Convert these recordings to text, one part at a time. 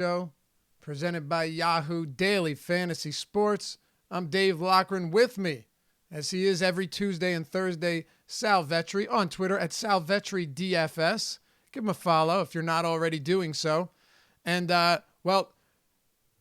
Show, presented by Yahoo Daily Fantasy Sports. I'm Dave Loughran. With me, as he is every Tuesday and Thursday, Sal Vetri on Twitter at SalVetriDFS. Give him a follow if you're not already doing so. And, well,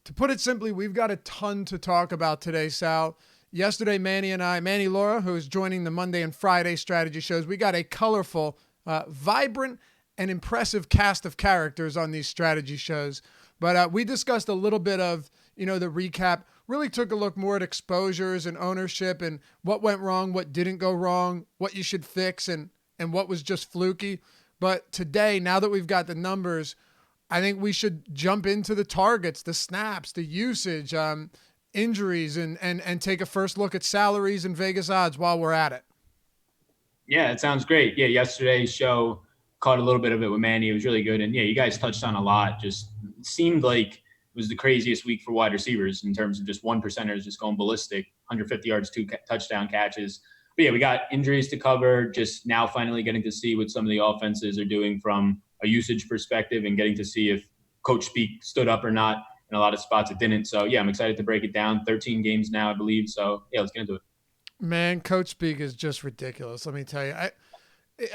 to put it simply, we've got a ton to talk about today, Sal. Yesterday, Manny Laura, who is joining the Monday and Friday strategy shows, we got a colorful, vibrant, and impressive cast of characters on these strategy shows. But we discussed a little bit of, the recap, really took a look more at exposures and ownership and what went wrong, what didn't go wrong, what you should fix, and what was just fluky. But today, now that we've got the numbers, I think we should jump into the targets, the snaps, the usage, injuries, and take a first look at salaries and Vegas odds while we're at it. Yeah, it sounds great. Yeah, yesterday's show caught a little bit of it with Manny. It was really good. And yeah, you guys touched on a lot. Just seemed like it was the craziest week for wide receivers in terms of just one percenters just going ballistic, 150 yards, two touchdown catches. But yeah, we got injuries to cover. Just now finally getting to see what some of the offenses are doing from a usage perspective and getting to see if Coach Speak stood up or not. In a lot of spots it didn't. So yeah, I'm excited to break it down. 13 games now, I believe. So yeah, let's get into it. Man, Coach Speak is just ridiculous. Let me tell you.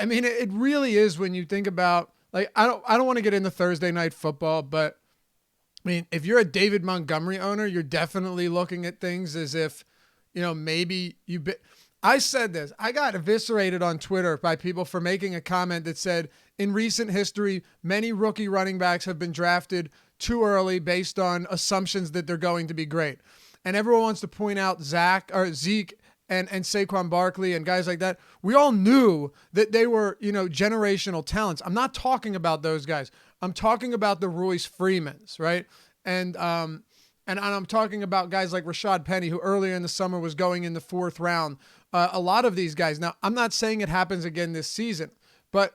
I mean, it really is when you think about, like, I don't want to get into Thursday night football, but I mean, if you're a David Montgomery owner, you're definitely looking at things as if, maybe I said this. I got eviscerated on Twitter by people for making a comment that said, in recent history, many rookie running backs have been drafted too early based on assumptions that they're going to be great. And everyone wants to point out Zeke and Saquon Barkley and guys like that. We all knew that they were, generational talents. I'm not talking about those guys. I'm talking about the Royce Freemans, right? And I'm talking about guys like Rashad Penny, who earlier in the summer was going in the fourth round. A lot of these guys. Now, I'm not saying it happens again this season, but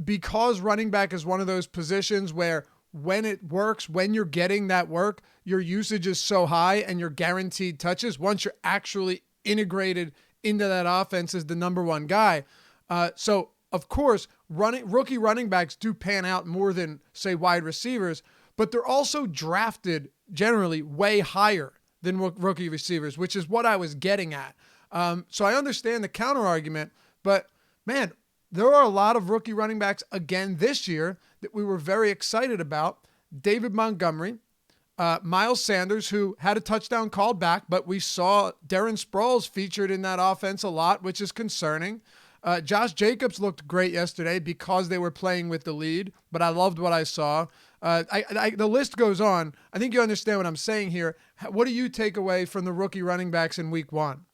because running back is one of those positions where when it works, when you're getting that work, your usage is so high and you're guaranteed touches once you're actually integrated into that offense as the number one guy. So, of course, rookie running backs do pan out more than, say, wide receivers, but they're also drafted generally way higher than rookie receivers, which is what I was getting at. So I understand the counter argument, but man, there are a lot of rookie running backs again this year that we were very excited about. David Montgomery, Miles Sanders, who had a touchdown called back, but we saw Darren Sproles featured in that offense a lot, which is concerning. Josh Jacobs looked great yesterday because they were playing with the lead, but I loved what I saw. The list goes on. I think you understand what I'm saying here. What do you take away from the rookie running backs in week one?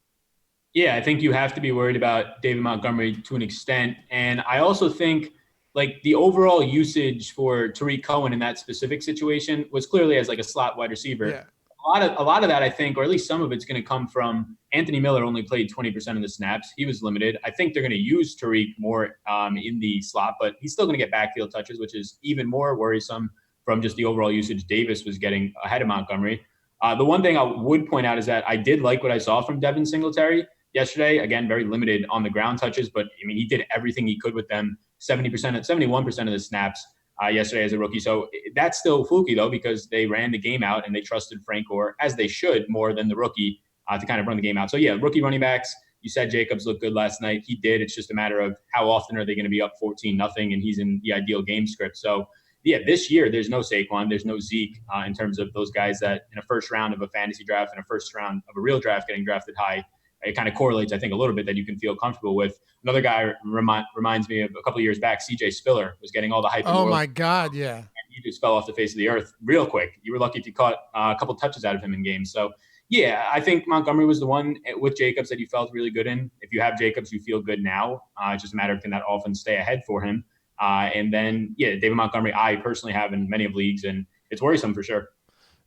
Yeah, I think you have to be worried about David Montgomery to an extent. And I also think like the overall usage for Tariq Cohen in that specific situation was clearly as like a slot wide receiver. Yeah. A lot of that, I think, or at least some of it's going to come from Anthony Miller only played 20% of the snaps. He was limited. I think they're going to use Tariq more in the slot, but he's still going to get backfield touches, which is even more worrisome from just the overall usage Davis was getting ahead of Montgomery. The one thing I would point out is that I did like what I saw from Devin Singletary yesterday. Again, very limited on the ground touches, but I mean, he did everything he could with them. 71% of the snaps yesterday as a rookie. So that's still fluky though, because they ran the game out and they trusted Frank Gore, as they should, more than the rookie to kind of run the game out. So yeah, rookie running backs. You said Jacobs looked good last night. He did. It's just a matter of how often are they going to be up 14-0, and he's in the ideal game script. So yeah, this year there's no Saquon, there's no Zeke in terms of those guys that in a first round of a fantasy draft and a first round of a real draft getting drafted high. It kind of correlates, I think, a little bit that you can feel comfortable with. Another guy reminds me of a couple of years back, CJ Spiller was getting all the hype. Oh, my God, yeah. And he just fell off the face of the earth real quick. You were lucky if you caught a couple touches out of him in games. So, yeah, I think Montgomery was the one with Jacobs that you felt really good in. If you have Jacobs, you feel good now. It's just a matter of can that offense stay ahead for him. And then, yeah, David Montgomery, I personally have in many of leagues, and it's worrisome for sure.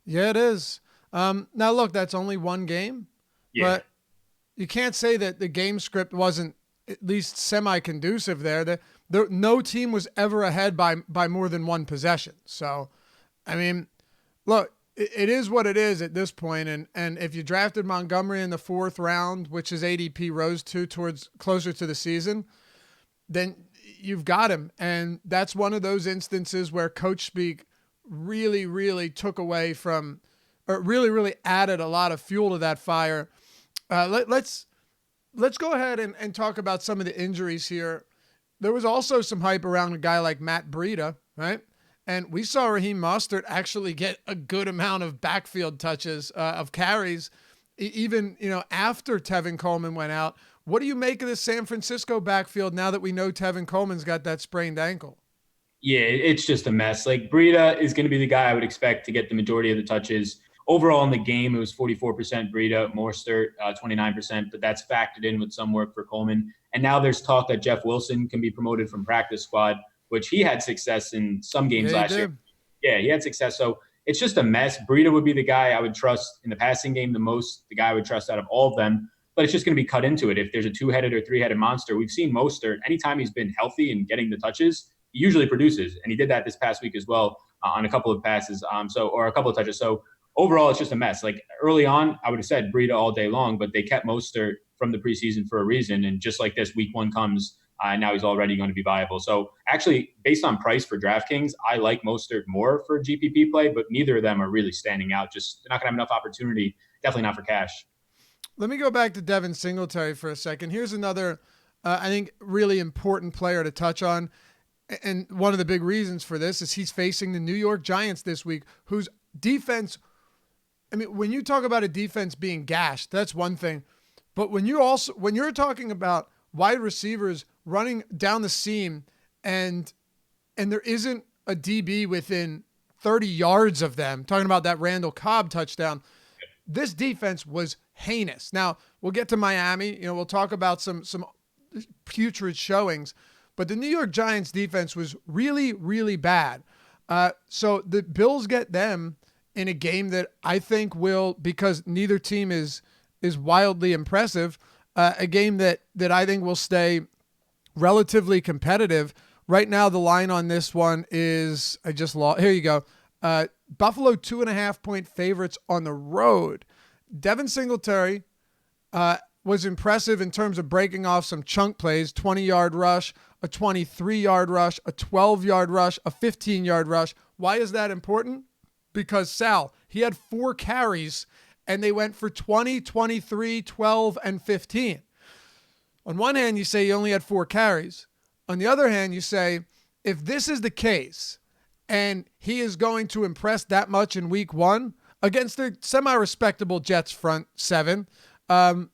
Yeah, it is. Now, look, that's only one game. Yeah. But you can't say that the game script wasn't at least semi-conducive there. No team was ever ahead by more than one possession. So, I mean, look, it is what it is at this point. And if you drafted Montgomery in the fourth round, which his ADP rose to towards closer to the season, then you've got him. And that's one of those instances where Coach Speak really, really took away from, or really, really added a lot of fuel to that fire. Let's go ahead and talk about some of the injuries here. There was also some hype around a guy like Matt Breida, right? And we saw Raheem Mostert actually get a good amount of backfield touches, of carries, even after Tevin Coleman went out. What do you make of this San Francisco backfield now that we know Tevin Coleman's got that sprained ankle? Yeah, it's just a mess. Like Breida is going to be the guy I would expect to get the majority of the touches. Overall in the game, it was 44% Breida, Mostert 29%, but that's factored in with some work for Coleman. And now there's talk that Jeff Wilson can be promoted from practice squad, which he had success in some games Yeah, he last did. year. Yeah, he had success. So it's just a mess. Breida would be the guy I would trust in the passing game the most, the guy I would trust out of all of them. But it's just going to be cut into it. If there's a two-headed or three-headed monster, we've seen Mostert, anytime he's been healthy and getting the touches, he usually produces. And he did that this past week as well on a couple of passes, or a couple of touches. So overall, it's just a mess. Like early on, I would have said Breida all day long, but they kept Mostert from the preseason for a reason. And just like this, week one comes, now he's already going to be viable. So actually, based on price for DraftKings, I like Mostert more for GPP play, but neither of them are really standing out. Just they're not going to have enough opportunity. Definitely not for cash. Let me go back to Devin Singletary for a second. Here's another, I think, really important player to touch on. And one of the big reasons for this is he's facing the New York Giants this week, whose defense, I mean, when you talk about a defense being gashed, that's one thing. But when you're talking about wide receivers running down the seam and there isn't a DB within 30 yards of them, talking about that Randall Cobb touchdown, this defense was heinous. Now, we'll get to Miami. We'll talk about some putrid showings, but the New York Giants defense was really, really bad. So the Bills get them in a game that I think will, because neither team is wildly impressive, a game that I think will stay relatively competitive. Right now, the line on this one is, I just lost. Here you go. Buffalo 2.5-point favorites on the road. Devin Singletary was impressive in terms of breaking off some chunk plays, 20-yard rush, a 23-yard rush, a 12-yard rush, a 15-yard rush. Why is that important? Because Sal, he had 4 carries and they went for 20, 23, 12, and 15. On one hand, you say he only had 4 carries. On the other hand, you say, if this is the case and he is going to impress that much in week 1 against the semi-respectable Jets front 7, Sean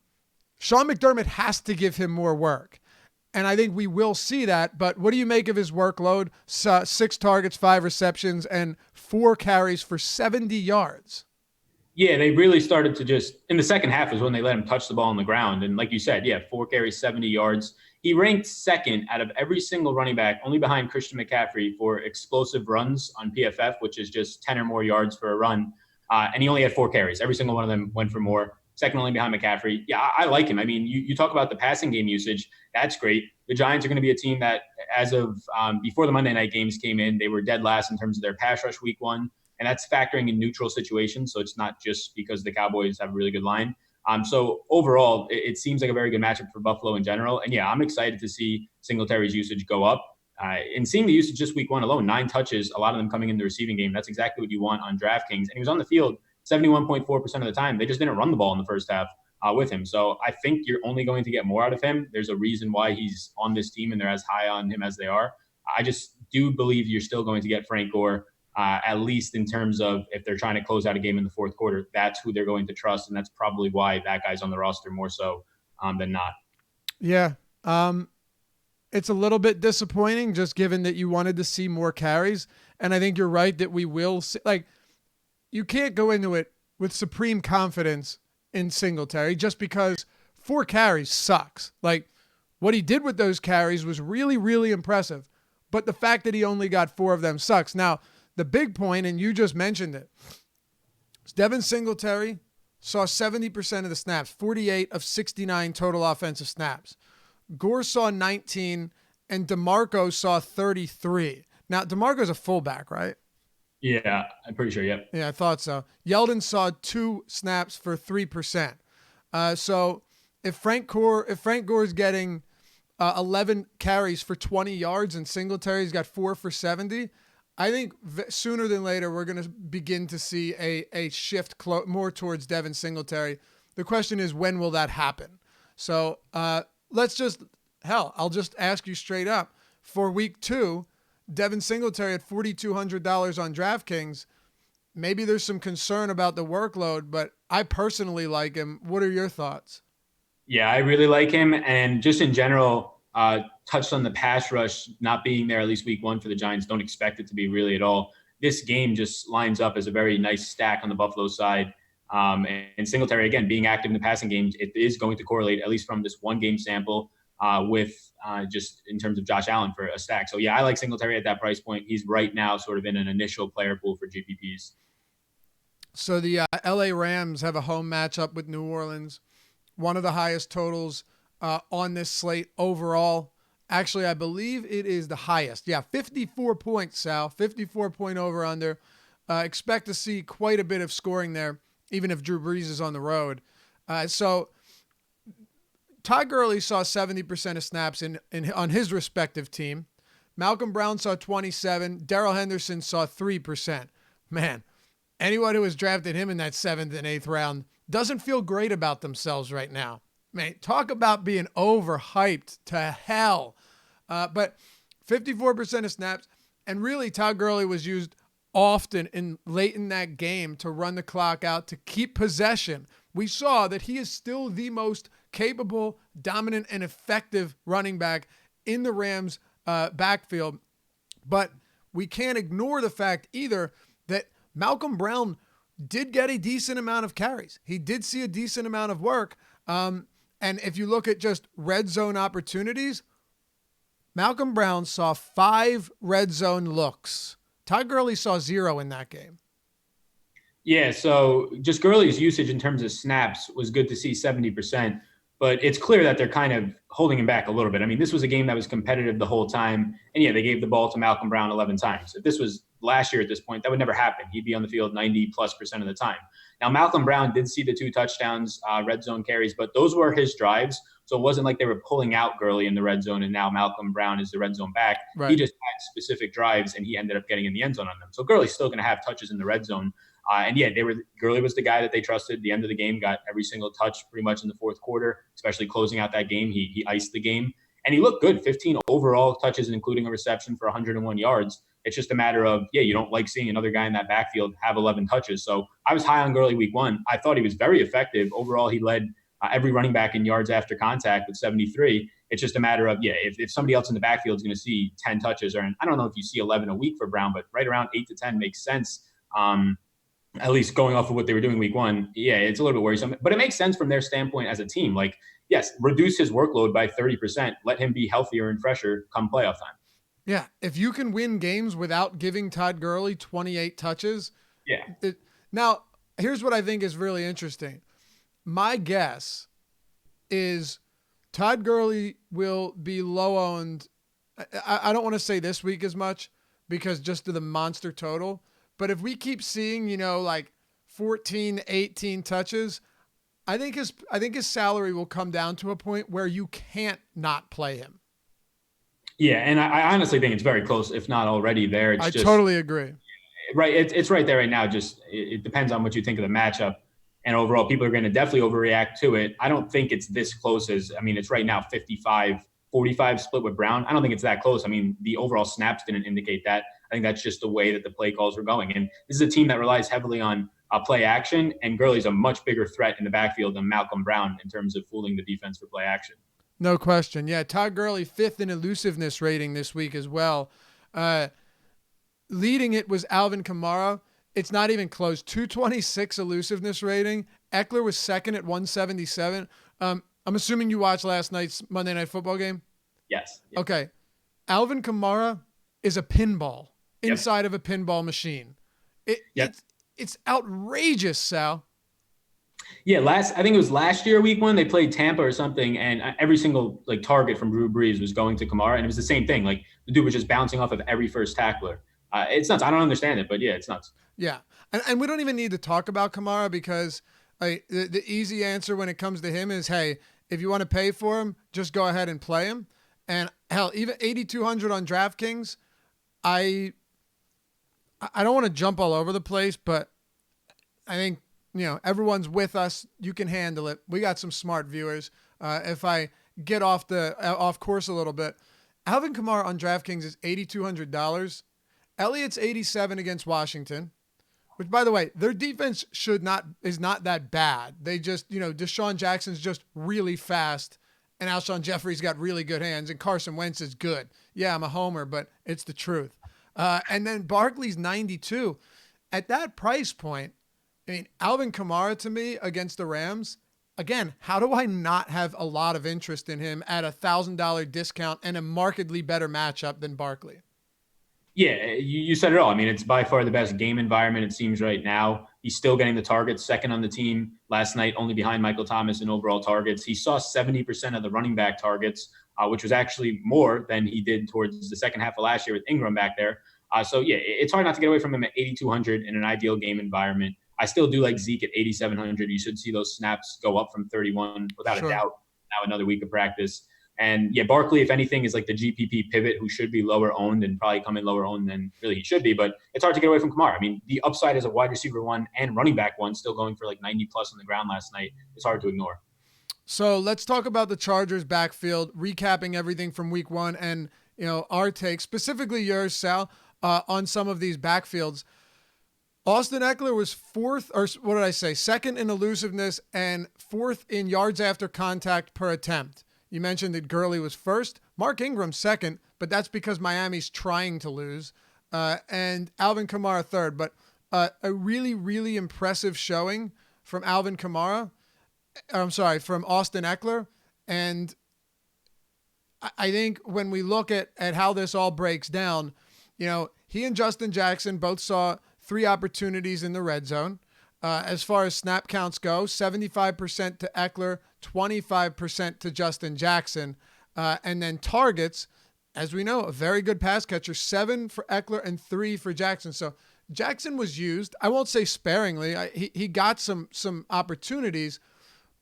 McDermott has to give him more work. And I think we will see that. But what do you make of his workload? 6 targets, 5 receptions, and 4 carries for 70 yards. Yeah, they really started to just, in the second half is when they let him touch the ball on the ground. And like you said, 4 carries, 70 yards. He ranked second out of every single running back, only behind Christian McCaffrey, for explosive runs on PFF, which is just 10 or more yards for a run. And he only had 4 carries. Every single one of them went for more. Second only behind McCaffrey. Yeah, I like him. I mean, you talk about the passing game usage. That's great. The Giants are going to be a team that, as of before the Monday night games came in, they were dead last in terms of their pass rush week 1. And that's factoring in neutral situations. So it's not just because the Cowboys have a really good line. So overall, it seems like a very good matchup for Buffalo in general. And I'm excited to see Singletary's usage go up. And seeing the usage just week 1 alone, 9 touches, a lot of them coming in the receiving game. That's exactly what you want on DraftKings. And he was on the field 71.4% of the time. They just didn't run the ball in the first half with him. So I think you're only going to get more out of him. There's a reason why he's on this team and they're as high on him as they are. I just do believe you're still going to get Frank Gore. At least in terms of if they're trying to close out a game in the fourth quarter, that's who they're going to trust. And that's probably why that guy's on the roster more so than not. Yeah. It's a little bit disappointing just given that you wanted to see more carries. And I think you're right that we will see, like, you can't go into it with supreme confidence in Singletary just because 4 carries sucks. Like, what he did with those carries was really, really impressive. But the fact that he only got 4 of them sucks. Now, the big point, and you just mentioned it, Devin Singletary saw 70% of the snaps, 48 of 69 total offensive snaps. Gore saw 19, and DeMarco saw 33. Now, DeMarco's a fullback, right? Yeah, I'm pretty sure, yep. Yeah, I thought so. Yeldon saw 2 snaps for 3%. So if Frank Gore's getting 11 carries for 20 yards and Singletary's got 4 for 70, I think sooner than later we're going to begin to see a shift more towards Devin Singletary. The question is, when will that happen? So let's just, I'll just ask you straight up. For week 2, Devin Singletary at $4,200 on DraftKings. Maybe there's some concern about the workload, but I personally like him. What are your thoughts? Yeah, I really like him. And just in general, touched on the pass rush not being there at least week 1 for the Giants. Don't expect it to be really at all. This game just lines up as a very nice stack on the Buffalo side. And Singletary, again, being active in the passing game, it is going to correlate, at least from this one game sample, with just in terms of Josh Allen for a stack. So, yeah, I like Singletary at that price point. He's right now sort of in an initial player pool for GPPs. So the LA Rams have a home matchup with New Orleans. One of the highest totals on this slate overall. Actually, I believe it is the highest. Yeah, 54 points, Sal. 54-point over under. Expect to see quite a bit of scoring there, even if Drew Brees is on the road. So Todd Gurley saw 70% of snaps on his respective team. Malcolm Brown saw 27. Darrell Henderson saw 3%. Man, anyone who has drafted him in that 7th and 8th round doesn't feel great about themselves right now. Man, talk about being overhyped to hell. But 54% of snaps, and really Todd Gurley was used often late in that game to run the clock out, to keep possession. We saw that he is still the most capable, dominant, and effective running back in the Rams backfield. But we can't ignore the fact either that Malcolm Brown did get a decent amount of carries. He did see a decent amount of work. And if you look at just red zone opportunities, Malcolm Brown saw 5 red zone looks. Todd Gurley saw 0 in that game. Yeah, so just Gurley's usage in terms of snaps was good to see, 70%. But it's clear that they're kind of holding him back a little bit. I mean, this was a game that was competitive the whole time. And yeah, they gave the ball to Malcolm Brown 11 times. If this was last year at this point, that would never happen. He'd be on the field 90+% of the time. Now, Malcolm Brown did see the 2 touchdowns, red zone carries, but those were his drives. So it wasn't like they were pulling out Gurley in the red zone and now Malcolm Brown is the red zone back. Right. He just had specific drives and he ended up getting in the end zone on them. So Gurley's still going to have touches in the red zone. And yeah, Gurley was the guy that they trusted. The end of the game, got every single touch pretty much in the fourth quarter, especially closing out that game. He iced the game and he looked good. 15 overall touches, including a reception for 101 yards. It's just a matter of, you don't like seeing another guy in that backfield have 11 touches. So I was high on Gurley week 1. I thought he was very effective. Overall, he led every running back in yards after contact with 73. It's just a matter of, if somebody else in the backfield is going to see 10 touches, or I don't know if you see 11 a week for Brown, but right around 8 to 10 makes sense. At least going off of what they were doing week 1, it's a little bit worrisome. But it makes sense from their standpoint as a team. Like, yes, reduce his workload by 30%. Let him be healthier and fresher come playoff time. Yeah, if you can win games without giving Todd Gurley 28 touches. Yeah. Now, here's what I think is really interesting. My guess is Todd Gurley will be low-owned. I don't want to say this week as much because just of the monster total. But if we keep seeing, like 14, 18 touches, I think his salary will come down to a point where you can't not play him. Yeah, and I honestly think it's very close, if not already there. I totally agree. Right, it's right there right now. Just it depends on what you think of the matchup. And overall, people are going to definitely overreact to it. I don't think it's this close it's right now 55-45 split with Brown. I don't think it's that close. I mean, the overall snaps didn't indicate that. I think that's just the way that the play calls were going. And this is a team that relies heavily on play action, and Gurley's a much bigger threat in the backfield than Malcolm Brown in terms of fooling the defense for play action. No question. Yeah, Todd Gurley 5th in elusiveness rating this week as well. Leading it was Alvin Kamara. It's not even close. 226 elusiveness rating. Eckler was 2nd at 177. I'm assuming you watched last night's Monday Night Football game? Yes. Okay. Alvin Kamara is a pinball inside of a pinball machine. It's outrageous, Sal. Yeah, I think it was last year, week 1, they played Tampa or something, and every single target from Drew Brees was going to Kamara, and it was the same thing. Like, the dude was just bouncing off of every first tackler. It's nuts. I don't understand it, but it's nuts. Yeah, and we don't even need to talk about Kamara because the easy answer when it comes to him is, hey, if you want to pay for him, just go ahead and play him. And hell, even 8,200 on DraftKings, I I don't want to jump all over the place, but I think, everyone's with us. You can handle it. We got some smart viewers. If I get off course a little bit, Alvin Kamara on DraftKings is $8,200. Elliott's 87 against Washington, which, by the way, their defense is not that bad. They just, Deshaun Jackson's just really fast, and Alshon Jeffrey's got really good hands, and Carson Wentz is good. Yeah, I'm a homer, but it's the truth. And then Barkley's 92. At that price point, I mean, Alvin Kamara to me against the Rams, again, how do I not have a lot of interest in him at $1,000 discount and a markedly better matchup than Barkley? Yeah, you said it all. I mean, it's by far the best game environment, it seems, right now. He's still getting the targets, second on the team last night, only behind Michael Thomas in overall targets. He saw 70% of the running back targets, which was actually more than he did towards the second half of last year with Ingram back there. So, yeah, it's hard not to get away from him at 8,200 in an ideal game environment. I still do like Zeke at 8,700. You should see those snaps go up from 31 without a doubt. Now another week of practice. And yeah, Barkley, if anything, is like the GPP pivot who should be lower owned and probably come in lower owned than really he should be. But it's hard to get away from Kamara. I mean, the upside as a wide receiver 1 and running back 1, still going for like 90 plus on the ground last night. It's hard to ignore. So let's talk about the Chargers backfield, recapping everything from week 1 and, our take, specifically yours, Sal, on some of these backfields. Austin Ekeler was second in elusiveness and 4th in yards after contact per attempt. You mentioned that Gurley was first, Mark Ingram second, but that's because Miami's trying to lose, and Alvin Kamara third. But a really, really impressive showing from from Austin Ekeler. And I think when we look at how this all breaks down, he and Justin Jackson both saw 3 opportunities in the red zone. As far as snap counts go, 75% to Ekeler, 25% to Justin Jackson. And then targets, as we know, a very good pass catcher, 7 for Ekeler and 3 for Jackson. So Jackson was used, I won't say sparingly. He got some opportunities,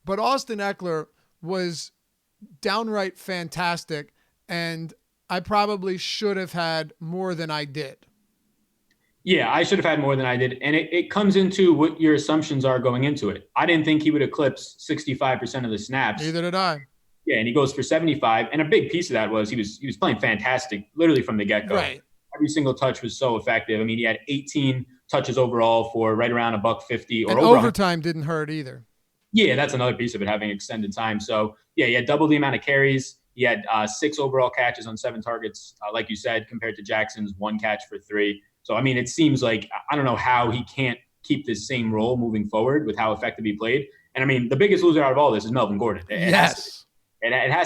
but Austin Ekeler was downright fantastic, and I probably should have had more than I did. Yeah, I should have had more than I did. And it comes into what your assumptions are going into it. I didn't think he would eclipse 65% of the snaps. Neither did I. Yeah, and he goes for 75. And a big piece of that was he was playing fantastic, literally from the get-go. Right. Every single touch was so effective. I mean, he had 18 touches overall for right around $150. And overtime didn't hurt either. Yeah, that's another piece of it, having extended time. So, yeah, he had double the amount of carries. He had 6 overall catches on 7 targets, like you said, compared to Jackson's 1 catch for 3. So, I mean, it seems like I don't know how he can't keep this same role moving forward with how effective he played. And, I mean, the biggest loser out of all this is Melvin Gordon. It has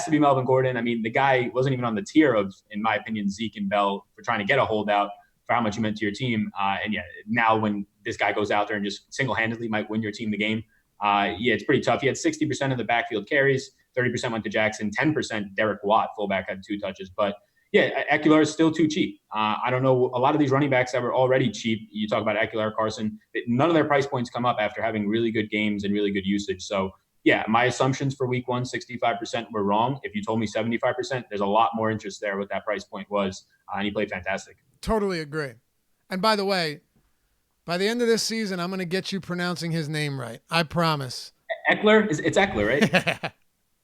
to be Melvin Gordon. I mean, the guy wasn't even on the tier of, in my opinion, Zeke and Bell for trying to get a holdout for how much he meant to your team. And, yeah, now when this guy goes out there and just single-handedly might win your team the game, it's pretty tough. He had 60% of the backfield carries, 30% went to Jackson, 10% Derek Watt, fullback, had 2 touches. But, yeah, Ekeler is still too cheap. I don't know. A lot of these running backs that were already cheap, you talk about Ekeler, Carson, none of their price points come up after having really good games and really good usage. So, yeah, my assumptions for week 1, 65% were wrong. If you told me 75%, there's a lot more interest there what that price point was. And he played fantastic. Totally agree. And by the way, by the end of this season, I'm going to get you pronouncing his name right. I promise. Ekeler? It's Ekeler, right?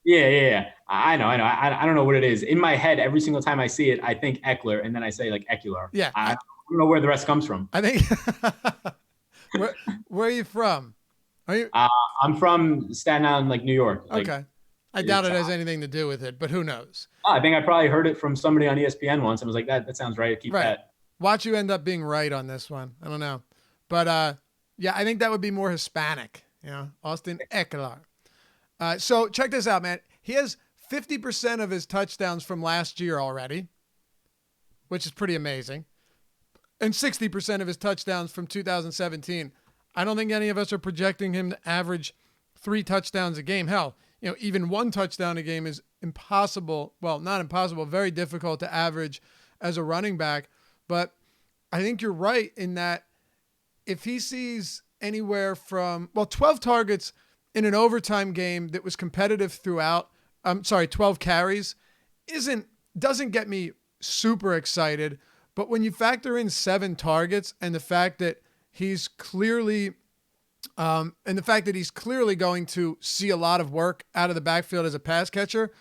Yeah. I know. I don't know what it is. In my head, every single time I see it, I think Ekeler, and then I say like Ekeler. Yeah. I don't know where the rest comes from. I think. Where are you from? Are you? I'm from Staten Island, like New York. Okay. I doubt it has anything to do with it, but who knows? I think I probably heard it from somebody on ESPN once. I was like, that sounds right. Keep that. Watch you end up being right on this one. I don't know. But, yeah, I think that would be more Hispanic, Austin Ekeler. So check this out, man. He has 50% of his touchdowns from last year already, which is pretty amazing. And 60% of his touchdowns from 2017. I don't think any of us are projecting him to average 3 touchdowns a game. Hell, even 1 touchdown a game is impossible. Well, not impossible, very difficult to average as a running back. But I think you're right in that if he sees anywhere from, 12 targets in an overtime game that was competitive throughout, 12 carries doesn't get me super excited. But when you factor in 7 targets and the fact that he's clearly going to see a lot of work out of the backfield as a pass catcher,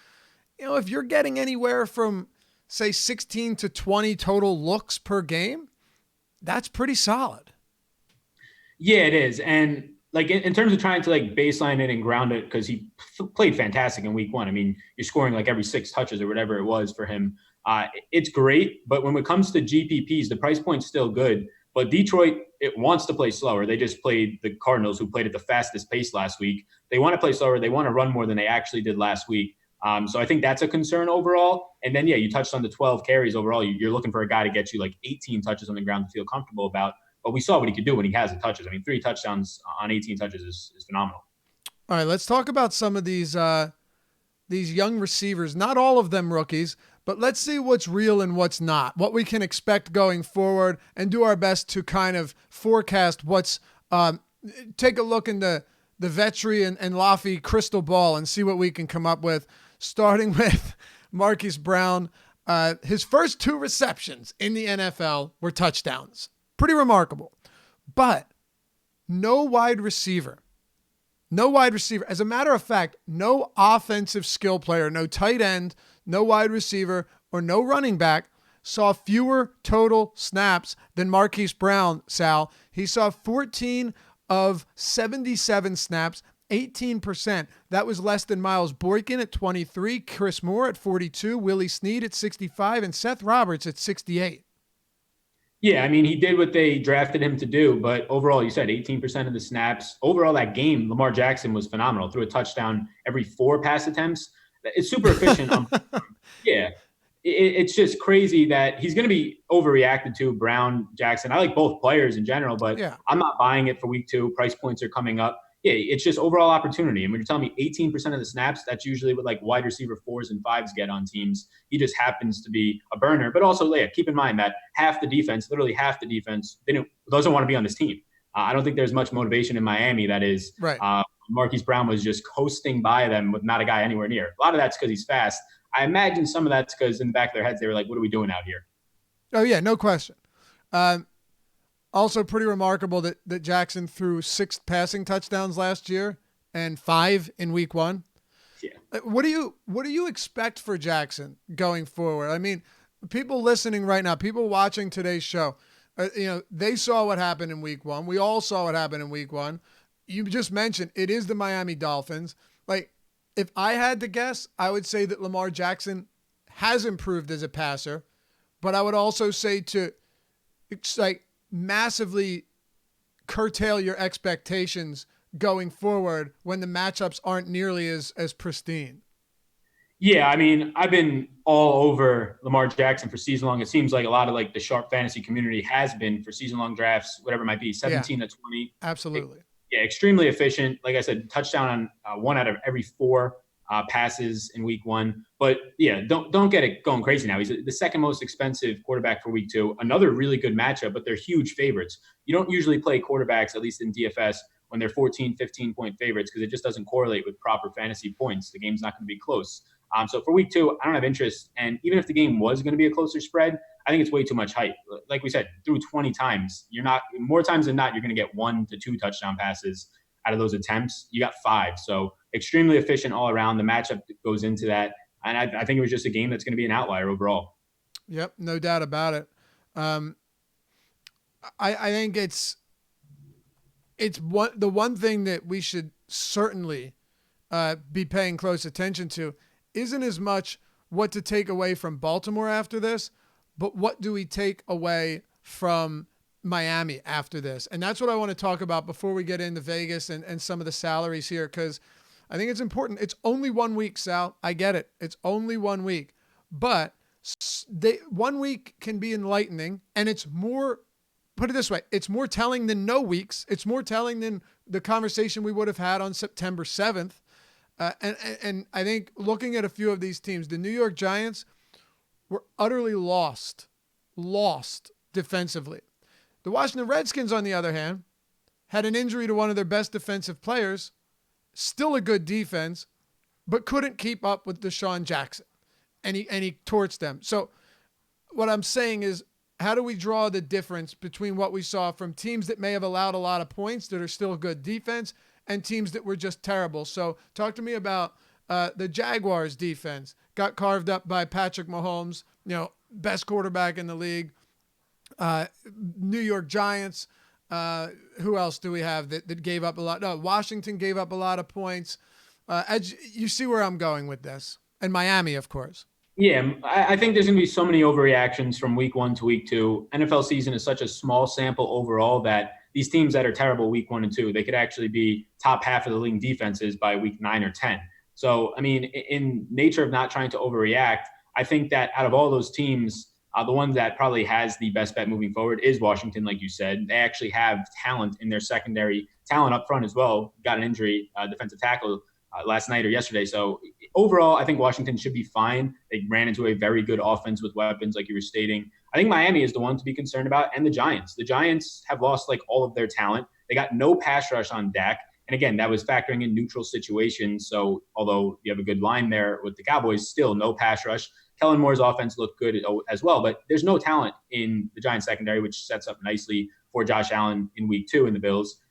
if you're getting anywhere from say 16 to 20 total looks per game, that's pretty solid. Yeah, it is. And like in terms of trying to like baseline it and ground it, because he played fantastic in week 1. I mean, you're scoring like every 6 touches or whatever it was for him. It's great. But when it comes to GPPs, the price point's still good. But Detroit, it wants to play slower. They just played the Cardinals, who played at the fastest pace last week. They want to play slower. They want to run more than they actually did last week. So I think that's a concern overall. And then, yeah, you touched on the 12 carries overall. You're looking for a guy to get you like 18 touches on the ground to feel comfortable about. But we saw what he could do when he has the touches. I mean, 3 touchdowns on 18 touches is phenomenal. All right, let's talk about some of these young receivers. Not all of them rookies, but let's see what's real and what's not, what we can expect going forward, and do our best to kind of forecast what's take a look in the Vetri and Laffy crystal ball and see what we can come up with, starting with Marquise Brown. His first 2 receptions in the NFL were touchdowns. Pretty remarkable. But no wide receiver. As a matter of fact, no offensive skill player, no tight end, no wide receiver, or no running back saw fewer total snaps than Marquise Brown, Sal. He saw 14 of 77 snaps, 18%. That was less than Miles Boykin at 23, Chris Moore at 42, Willie Snead at 65, and Seth Roberts at 68. Yeah, I mean, he did what they drafted him to do, but overall, you said 18% of the snaps. Overall, that game, Lamar Jackson was phenomenal. Threw a touchdown every 4 pass attempts. It's super efficient. Yeah, it's just crazy that he's going to be overreacted to, Brown, Jackson. I like both players in general, but yeah, I'm not buying it for week 2. Price points are coming up. Yeah, it's just overall opportunity. And when you're telling me 18% of the snaps, that's usually what like wide receiver 4s and 5s get on teams. He just happens to be a burner. But also, yeah, keep in mind that literally half the defense, doesn't want to be on this team. I don't think there's much motivation in Miami that is right. Marquise Brown was just coasting by them with not a guy anywhere near. A lot of that's because he's fast. I imagine some of that's because in the back of their heads, they were like, what are we doing out here? Oh, yeah, no question. Also pretty remarkable that Jackson threw 6 passing touchdowns last year and 5 in week 1. Yeah. What do you expect for Jackson going forward? I mean, people listening right now, people watching today's show, they saw what happened in week 1. We all saw what happened in week 1. You just mentioned it is the Miami Dolphins. Like, if I had to guess, I would say that Lamar Jackson has improved as a passer, but I would also say it's like massively curtail your expectations going forward when the matchups aren't nearly as pristine. Yeah, I mean, I've been all over Lamar Jackson for season long. It seems like a lot of like the Sharp fantasy community has been for season long drafts, whatever it might be, 17 to 20. Absolutely. Extremely efficient. Like I said, touchdown on 1 out of every 4 passes in week 1. But yeah, don't get it going crazy now. He's the second most expensive quarterback for week 2. Another really good matchup, but they're huge favorites. You don't usually play quarterbacks, at least in DFS, when they're 14, 15-point favorites because it just doesn't correlate with proper fantasy points. The game's not going to be close. So for week 2, I don't have interest. And even if the game was going to be a closer spread, I think it's way too much hype. Like we said, through 20 times, more times than not, you're going to get 1 to 2 touchdown passes out of those attempts. You got 5. So extremely efficient all around. The matchup goes into that. And I think it was just a game that's going to be an outlier overall. Yep, no doubt about it. I think it's the one thing that we should certainly be paying close attention to isn't as much what to take away from Baltimore after this, but what do we take away from Miami after this? And that's what I want to talk about before we get into Vegas and some of the salaries here, because I think it's important. It's only 1 week, Sal. I get it. It's only 1 week. But 1 week can be enlightening, and it's more, put it this way, it's more telling than no weeks. It's more telling than the conversation we would have had on September 7th. And I think looking at a few of these teams, the New York Giants were utterly lost defensively. The Washington Redskins, on the other hand, had an injury to one of their best defensive players, still a good defense, but couldn't keep up with Deshaun Jackson, and he torched them. So what I'm saying is how do we draw the difference between what we saw from teams that may have allowed a lot of points that are still good defense and teams that were just terrible? So talk to me about the Jaguars defense. Got carved up by Patrick Mahomes, best quarterback in the league. New York Giants. Who else do we have that gave up a lot? No, Washington gave up a lot of points. As you see where I'm going with this, and Miami, of course. Yeah, I think there's going to be so many overreactions from week 1 to week 2. NFL season is such a small sample overall that these teams that are terrible week 1 and 2, they could actually be top half of the league defenses by week 9 or 10. So, I mean, in nature of not trying to overreact, I think that out of all those teams, the one that probably has the best bet moving forward is Washington, like you said. They actually have talent in their secondary, talent up front as well. Got an injury, defensive tackle last night or yesterday. So overall, I think Washington should be fine. They ran into a very good offense with weapons, like you were stating. I think Miami is the one to be concerned about, and the Giants. The Giants have lost like all of their talent. They got no pass rush on Dak. And again, that was factoring in neutral situations. So although you have a good line there with the Cowboys, still no pass rush. Kellen Moore's offense looked good as well, but there's no talent in the Giants secondary, which sets up nicely for Josh Allen in week 2 in the Bills.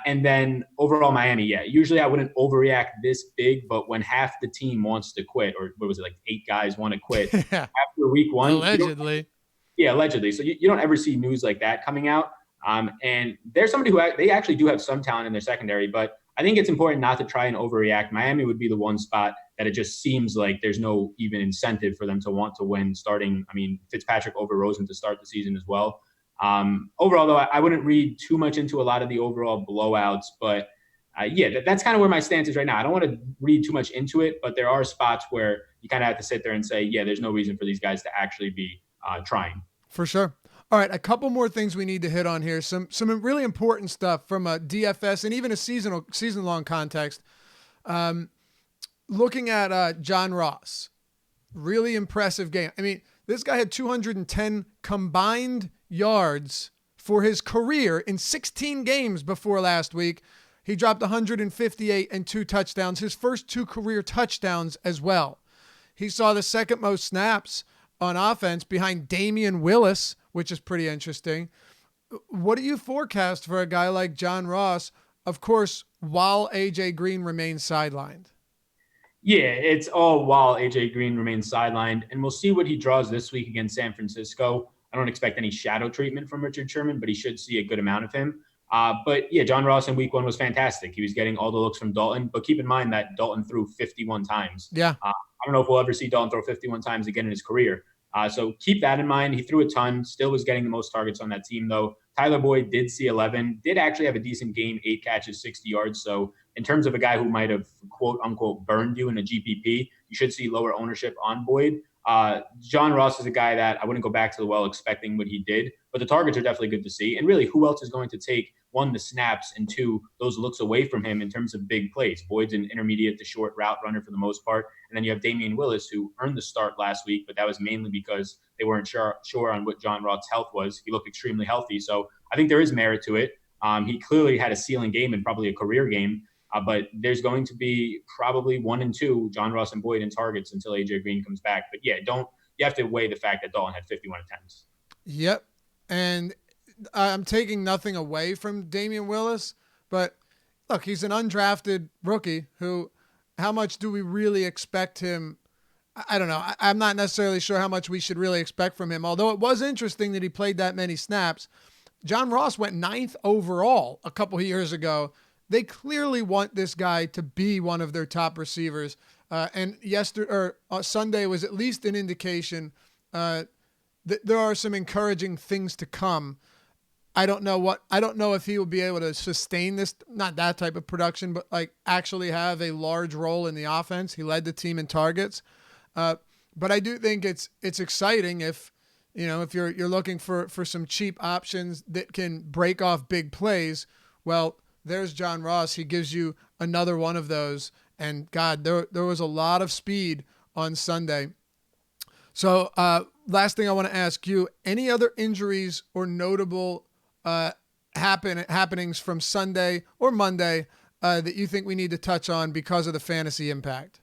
And then overall Miami, yeah, usually I wouldn't overreact this big, but when half the team wants to quit, or what was it, like 8 guys want to quit after week 1? Allegedly. Yeah, allegedly. So you don't ever see news like that coming out. And there's somebody who they actually do have some talent in their secondary, but I think it's important not to try and overreact. Miami would be the one spot that it just seems like there's no even incentive for them to want to win starting. I mean, Fitzpatrick over Rosen to start the season as well. Overall, though, I wouldn't read too much into a lot of the overall blowouts, but that's kind of where my stance is right now. I don't want to read too much into it, but there are spots where you kind of have to sit there and say, yeah, there's no reason for these guys to actually be trying. For sure. All right, a couple more things we need to hit on here. Some really important stuff from a DFS and even a season-long context. Looking at John Ross, really impressive game. I mean, this guy had 210 combined yards for his career in 16 games before last week. He dropped 158 and 2 touchdowns, his first 2 career touchdowns as well. He saw the second most snaps on offense behind Damian Willis, which is pretty interesting. What do you forecast for a guy like John Ross, of course, while AJ Green remains sidelined? Yeah, it's all while AJ Green remains sidelined, and we'll see what he draws this week against San Francisco. I don't expect any shadow treatment from Richard Sherman, but he should see a good amount of him. But yeah, John Ross in week 1 was fantastic. He was getting all the looks from Dalton, but keep in mind that Dalton threw 51 times. Yeah. I don't know if we'll ever see Dalton throw 51 times again in his career. So keep that in mind. He threw a ton, still was getting the most targets on that team, though. Tyler Boyd did see 11, did actually have a decent game, 8 catches, 60 yards. So in terms of a guy who might have, quote unquote, burned you in a GPP, you should see lower ownership on Boyd. John Ross is a guy that I wouldn't go back to the well expecting what he did, but the targets are definitely good to see. And really, who else is going to take, 1, the snaps, and 2, those looks away from him in terms of big plays? Boyd's an intermediate to short route runner for the most part. And then you have Damian Willis, who earned the start last week, but that was mainly because they weren't sure on what John Ross' health was. He looked extremely healthy. So I think there is merit to it. He clearly had a ceiling game and probably a career game. But there's going to be probably 1 and 2, John Ross and Boyd in targets until AJ Green comes back. But yeah, you have to weigh the fact that Dalton had 51 attempts. Yep. And I'm taking nothing away from Damian Willis, but look, he's an undrafted rookie who, how much do we really expect him? I don't know. I'm not necessarily sure how much we should really expect from him, although it was interesting that he played that many snaps. John Ross went 9th overall a couple of years ago. They clearly want this guy to be one of their top receivers. And Sunday was at least an indication that there are some encouraging things to come. I don't know if he will be able to sustain this, not that type of production, but like actually have a large role in the offense. He led the team in targets. But I do think it's exciting if you're looking for some cheap options that can break off big plays. Well, there's John Ross. He gives you another one of those. And God, there was a lot of speed on Sunday. So last thing I want to ask you, any other injuries or notable happenings from Sunday or Monday that you think we need to touch on because of the fantasy impact?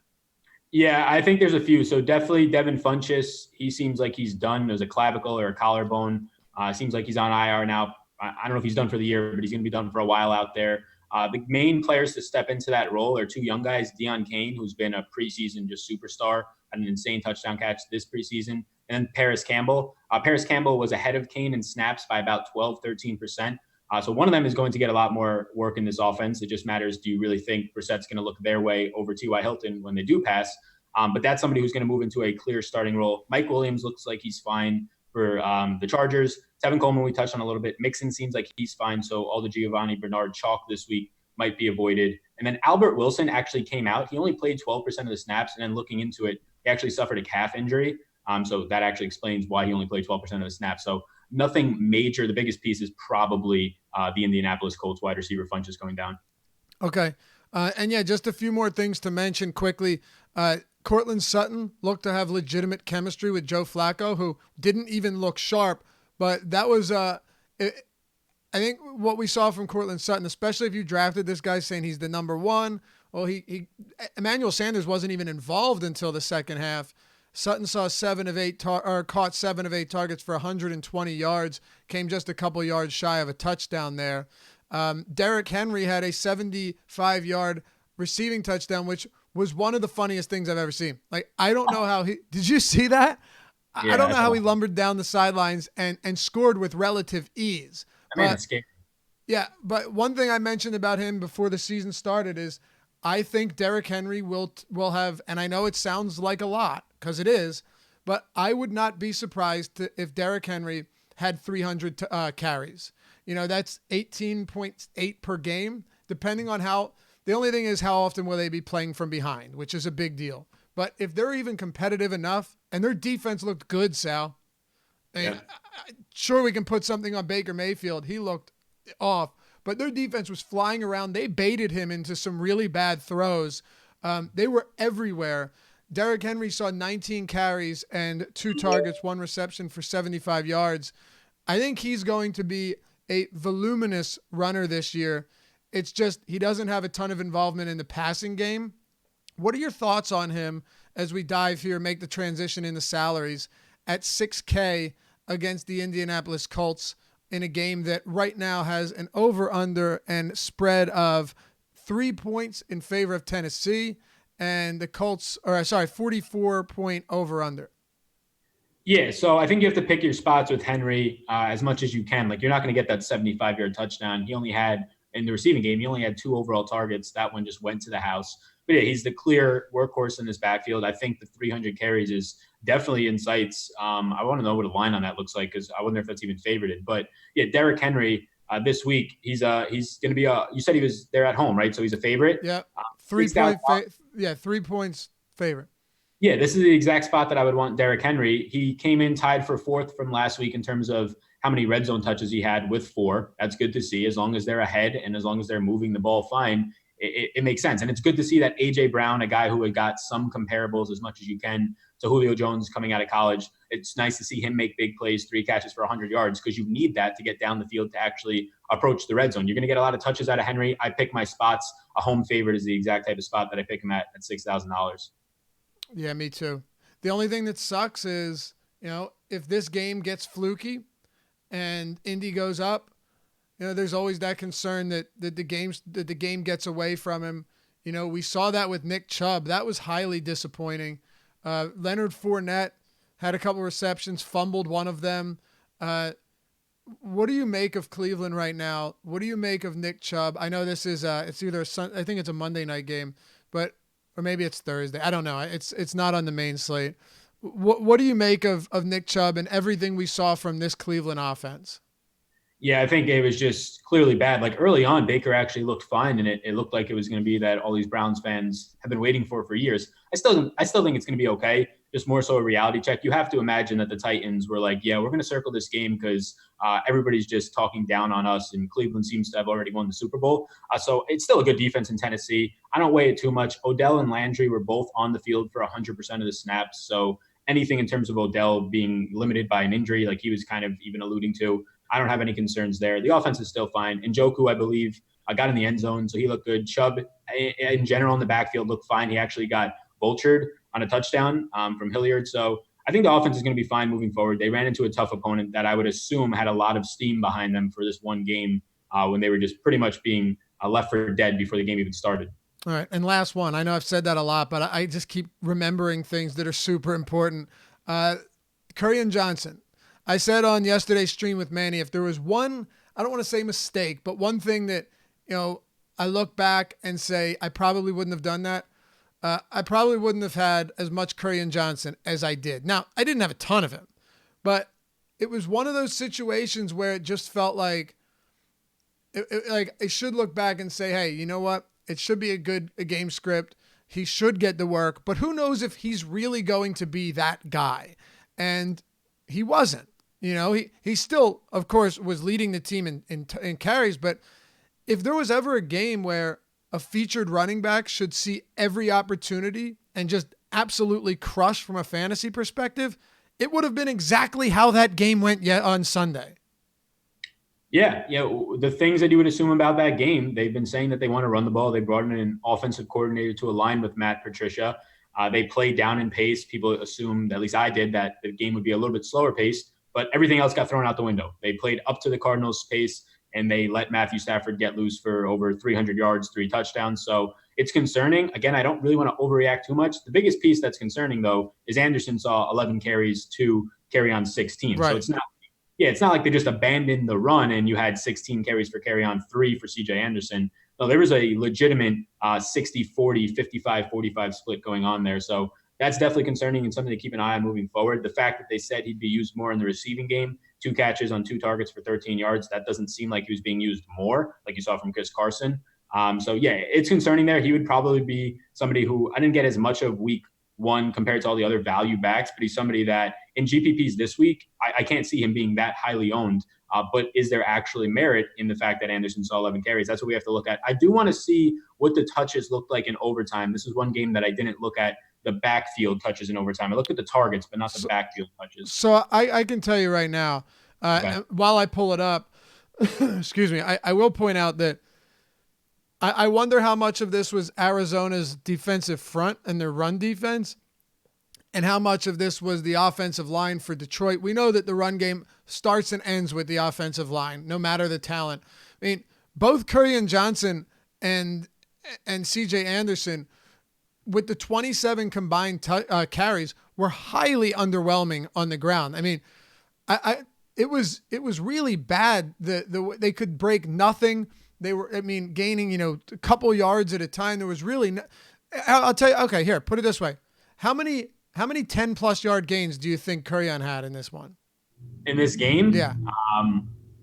Yeah, I think there's a few. So definitely Devin Funchess. He seems like he's done. There's a clavicle or a collarbone. Seems like he's on IR now. I don't know if he's done for the year, but he's going to be done for a while out there. The main players to step into that role are two young guys, Deion Kane, who's been a preseason just superstar, had an insane touchdown catch this preseason, and then Paris Campbell. Paris Campbell was ahead of Kane in snaps by about 12, 13%. So one of them is going to get a lot more work in this offense. It just matters, do you really think Brissett's going to look their way over T.Y. Hilton when they do pass? But that's somebody who's going to move into a clear starting role. Mike Williams looks like he's fine for the Chargers. Tevin Coleman, we touched on a little bit. Mixon seems like he's fine. So all the Giovanni Bernard chalk this week might be avoided. And then Albert Wilson actually came out. He only played 12% of the snaps. And then looking into it, he actually suffered a calf injury. So that actually explains why he only played 12% of the snaps. So nothing major. The biggest piece is probably the Indianapolis Colts wide receiver Funchess going down. Okay. And yeah, just a few more things to mention quickly. Courtland Sutton looked to have legitimate chemistry with Joe Flacco, who didn't even look sharp. But that was, I think, what we saw from Courtland Sutton, especially if you drafted this guy saying he's the number one. Well, Emmanuel Sanders wasn't even involved until the second half. Sutton saw caught 7 of 8 targets for 120 yards, came just a couple yards shy of a touchdown there. Derrick Henry had a 75-yard receiving touchdown, which was one of the funniest things I've ever seen. Like, I don't know how did you see that? Yeah, I don't know how he lumbered down the sidelines and scored with relative ease. I mean, it's scary. Yeah, but one thing I mentioned about him before the season started is I think Derrick Henry will have, and I know it sounds like a lot because it is, but I would not be surprised if Derrick Henry had 300 carries. That's 18.8 per game, depending on how. The only thing is how often will they be playing from behind, which is a big deal. But if they're even competitive enough, and their defense looked good, Sal. Sure, we can put something on Baker Mayfield. He looked off. But their defense was flying around. They baited him into some really bad throws. They were everywhere. Derrick Henry saw 19 carries and 2 targets, 1 reception for 75 yards. I think he's going to be a voluminous runner this year. It's just he doesn't have a ton of involvement in the passing game. What are your thoughts on him as we dive here, make the transition into salaries at $6K against the Indianapolis Colts in a game that right now has an over-under and spread of 3 points in favor of Tennessee, and the Colts, 44-point over-under? Yeah, so I think you have to pick your spots with Henry as much as you can. Like, you're not going to get that 75-yard touchdown. He only had, in the receiving game, he only had 2 overall targets. That one just went to the house. But yeah, he's the clear workhorse in this backfield. I think the 300 carries is definitely in sights. I want to know what a line on that looks like because I wonder if that's even favorited. But yeah, Derrick Henry this week, he's going to be you said he was there at home, right? So he's a favorite. Yeah, 3 points favorite. Yeah, this is the exact spot that I would want Derrick Henry. He came in tied for 4th from last week in terms of how many red zone touches he had with 4. That's good to see. As long as they're ahead and as long as they're moving the ball fine, it makes sense. And it's good to see that A.J. Brown, a guy who had got some comparables as much as you can to Julio Jones coming out of college, it's nice to see him make big plays, 3 catches for 100 yards, because you need that to get down the field to actually approach the red zone. You're going to get a lot of touches out of Henry. I pick my spots. A home favorite is the exact type of spot that I pick him at $6,000. Yeah, me too. The only thing that sucks is, if this game gets fluky and Indy goes up, there's always that concern that the game gets away from him. We saw that with Nick Chubb. That was highly disappointing. Leonard Fournette had a couple receptions, fumbled one of them. What do you make of Cleveland right now? What do you make of Nick Chubb? I know this is it's either I think it's a Monday night game, or maybe it's Thursday. I don't know. It's not on the main slate. What do you make of Nick Chubb and everything we saw from this Cleveland offense? Yeah, I think it was just clearly bad. Like, early on, Baker actually looked fine, and it looked like it was going to be that all these Browns fans have been waiting for years. I still think it's going to be okay. Just more so a reality check. You have to imagine that the Titans were like, yeah, we're going to circle this game because everybody's just talking down on us, and Cleveland seems to have already won the Super Bowl. So it's still a good defense in Tennessee. I don't weigh it too much. Odell and Landry were both on the field for 100% of the snaps. So anything in terms of Odell being limited by an injury, like he was kind of even alluding to, I don't have any concerns there. The offense is still fine. Njoku, I believe, got in the end zone, so he looked good. Chubb, in general, in the backfield looked fine. He actually got vultured on a touchdown from Hilliard. So I think the offense is going to be fine moving forward. They ran into a tough opponent that I would assume had a lot of steam behind them for this one game when they were just pretty much being left for dead before the game even started. All right. And last one. I know I've said that a lot, but I just keep remembering things that are super important. Kerryon Johnson. I said on yesterday's stream with Manny, if there was one, I don't want to say mistake, but one thing that, I look back and say, I probably wouldn't have done that. I probably wouldn't have had as much Kerryon Johnson as I did. Now, I didn't have a ton of him, but it was one of those situations where it just felt like, like I should look back and say, hey, you know what? It should be a game script. He should get the work, but who knows if he's really going to be that guy? And he wasn't. He still, of course, was leading the team in carries, but if there was ever a game where a featured running back should see every opportunity and just absolutely crush from a fantasy perspective, it would have been exactly how that game went yet on Sunday. Yeah. The things that you would assume about that game, they've been saying that they want to run the ball. They brought in an offensive coordinator to align with Matt Patricia. They played down in pace. People assumed, at least I did, that the game would be a little bit slower paced, but everything else got thrown out the window. They played up to the Cardinals' pace, and they let Matthew Stafford get loose for over 300 yards, 3 touchdowns. So it's concerning. Again, I don't really want to overreact too much. The biggest piece that's concerning, though, is Anderson saw 11 carries to Kerryon 16. Right. So it's not like they just abandoned the run and you had 16 carries for Kerryon, 3 for CJ Anderson. No, there was a legitimate 60-40, 55-45 split going on there. So that's definitely concerning and something to keep an eye on moving forward. The fact that they said he'd be used more in the receiving game, 2 catches on 2 targets for 13 yards, that doesn't seem like he was being used more, like you saw from Chris Carson. So, yeah, it's concerning there. He would probably be somebody who I didn't get as much of week 1 compared to all the other value backs, but he's somebody that in GPPs this week, I can't see him being that highly owned. But is there actually merit in the fact that Anderson saw 11 carries? That's what we have to look at. I do want to see what the touches looked like in overtime. This is one game that I didn't look at the backfield touches in overtime. I looked at the targets, but not the backfield touches. So I can tell you right now, okay. While I pull it up, excuse me, I will point out that I wonder how much of this was Arizona's defensive front and their run defense, and how much of this was the offensive line for Detroit. We know that the run game starts and ends with the offensive line, no matter the talent. I mean, both Kerryon Johnson and CJ Anderson, with the 27 combined carries, were highly underwhelming on the ground. I mean, it was really bad. They could break nothing. They were, gaining, a couple yards at a time. There was really, I'll tell you, okay, here, put it this way. How many 10+ yard gains do you think Kerryon had in this one? In this game? Yeah.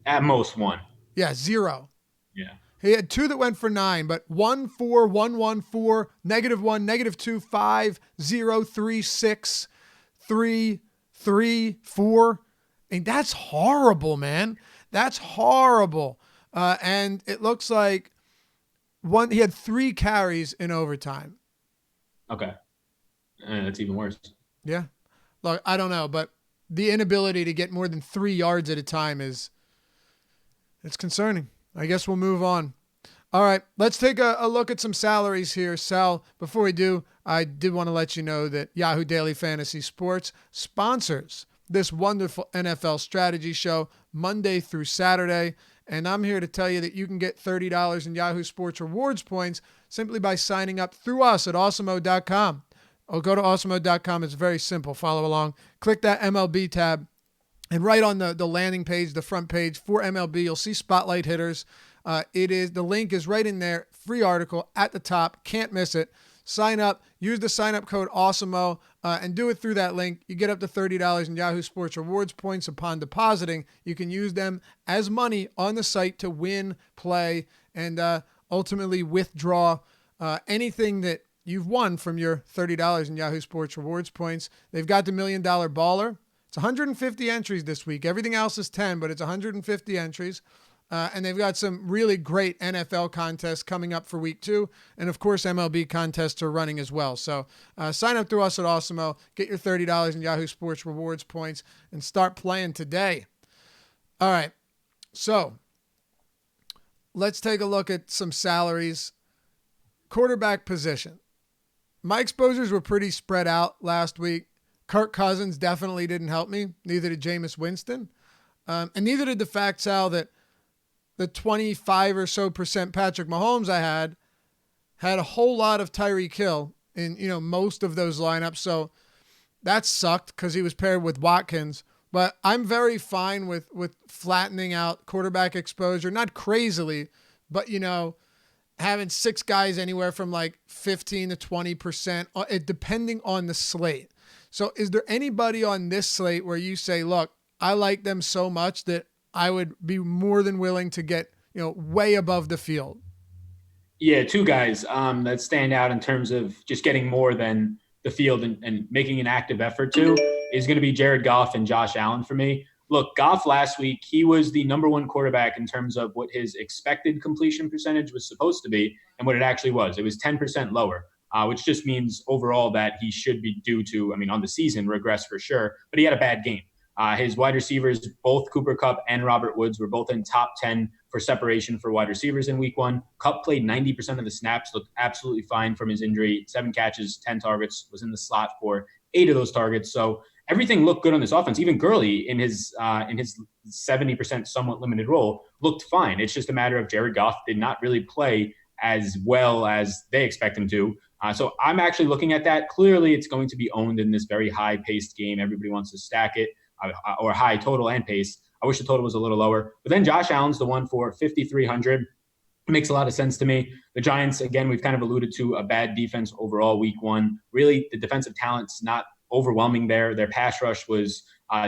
At most 1. Yeah, 0. Yeah. He had 2 that went for 9, but 1, 4, 1, 1, 4, -1, -2, 5, 0, 3, 6, 3, 3, 4. And that's horrible, man. That's horrible. And it looks like he had 3 carries in overtime. Okay. That's even worse. Yeah. Look, I don't know, but the inability to get more than 3 yards at a time it's concerning. I guess we'll move on. All right, let's take a look at some salaries here. Sal, before we do, I did want to let you know that Yahoo Daily Fantasy Sports sponsors this wonderful NFL strategy show Monday through Saturday. And I'm here to tell you that you can get $30 in Yahoo Sports rewards points simply by signing up through us at awesemo.com. Or go to awesemo.com. It's very simple. Follow along. Click that MLB tab. And right on the landing page, the front page for MLB, you'll see Spotlight Hitters. The link is right in there. Free article at the top. Can't miss it. Sign up. Use the sign-up code AWESEMO and do it through that link. You get up to $30 in Yahoo Sports rewards points upon depositing. You can use them as money on the site to win, play, and ultimately withdraw anything that you've won from your $30 in Yahoo Sports rewards points. They've got the $1 Million Baller. It's 150 entries this week. Everything else is 10, but it's 150 entries. And they've got some really great NFL contests coming up for week 2. And of course, MLB contests are running as well. So sign up through us at Awesemo, get your $30 in Yahoo Sports rewards points, and start playing today. All right. So let's take a look at some salaries. Quarterback position. My exposures were pretty spread out last week. Kirk Cousins definitely didn't help me. Neither did Jameis Winston. And neither did the fact, Sal, that the 25 or so percent Patrick Mahomes I had a whole lot of Tyreek Hill in, most of those lineups. So that sucked because he was paired with Watkins. But I'm very fine with flattening out quarterback exposure. Not crazily, but, having 6 guys anywhere from like 15 to 20%, depending on the slate. So is there anybody on this slate where you say, look, I like them so much that I would be more than willing to get, way above the field? Yeah, 2 guys that stand out in terms of just getting more than the field and making an active effort to is going to be Jared Goff and Josh Allen for me. Look, Goff last week, he was the number 1 quarterback in terms of what his expected completion percentage was supposed to be and what it actually was. It was 10% lower, which just means overall that he should be due to, on the season, regress for sure, but he had a bad game. His wide receivers, both Cooper Kupp and Robert Woods, were both in top 10 for separation for wide receivers in week 1. Kupp played 90% of the snaps, looked absolutely fine from his injury. 7 catches, 10 targets, was in the slot for 8 of those targets. So everything looked good on this offense. Even Gurley in his 70% somewhat limited role looked fine. It's just a matter of Jared Goff did not really play as well as they expect him to. So I'm actually looking at that. Clearly, it's going to be owned in this very high-paced game. Everybody wants to stack it. Or high total and pace. I wish the total was a little lower. But then Josh Allen's the one for 5,300. It makes a lot of sense to me. The Giants, again, we've kind of alluded to a bad defense overall week 1. Really, the defensive talent's not overwhelming there. Their pass rush was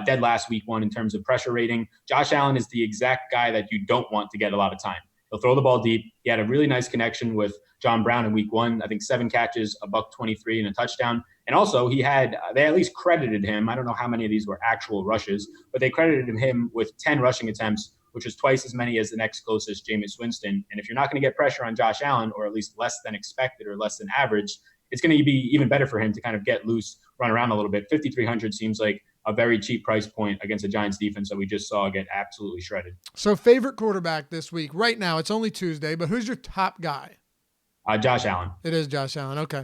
dead last week 1 in terms of pressure rating. Josh Allen is the exact guy that you don't want to get a lot of time. He'll throw the ball deep. He had a really nice connection with John Brown in week 1. I think 7 catches, $123 and a touchdown. And also they at least credited him. I don't know how many of these were actual rushes, but they credited him with 10 rushing attempts, which was twice as many as the next closest, Jameis Winston. And if you're not going to get pressure on Josh Allen, or at least less than expected or less than average, it's going to be even better for him to kind of get loose, run around a little bit. 5,300 seems like a very cheap price point against a Giants defense that we just saw get absolutely shredded. So favorite quarterback this week, right now, it's only Tuesday, but who's your top guy? Josh Allen. It is Josh Allen. Okay.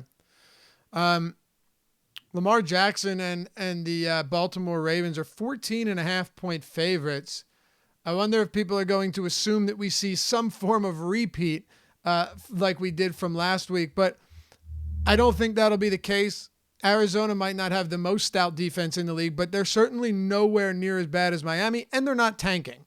Lamar Jackson and the Baltimore Ravens are 14.5-point favorites. I wonder if people are going to assume that we see some form of repeat like we did from last week, but I don't think that'll be the case. Arizona might not have the most stout defense in the league, but they're certainly nowhere near as bad as Miami, and they're not tanking.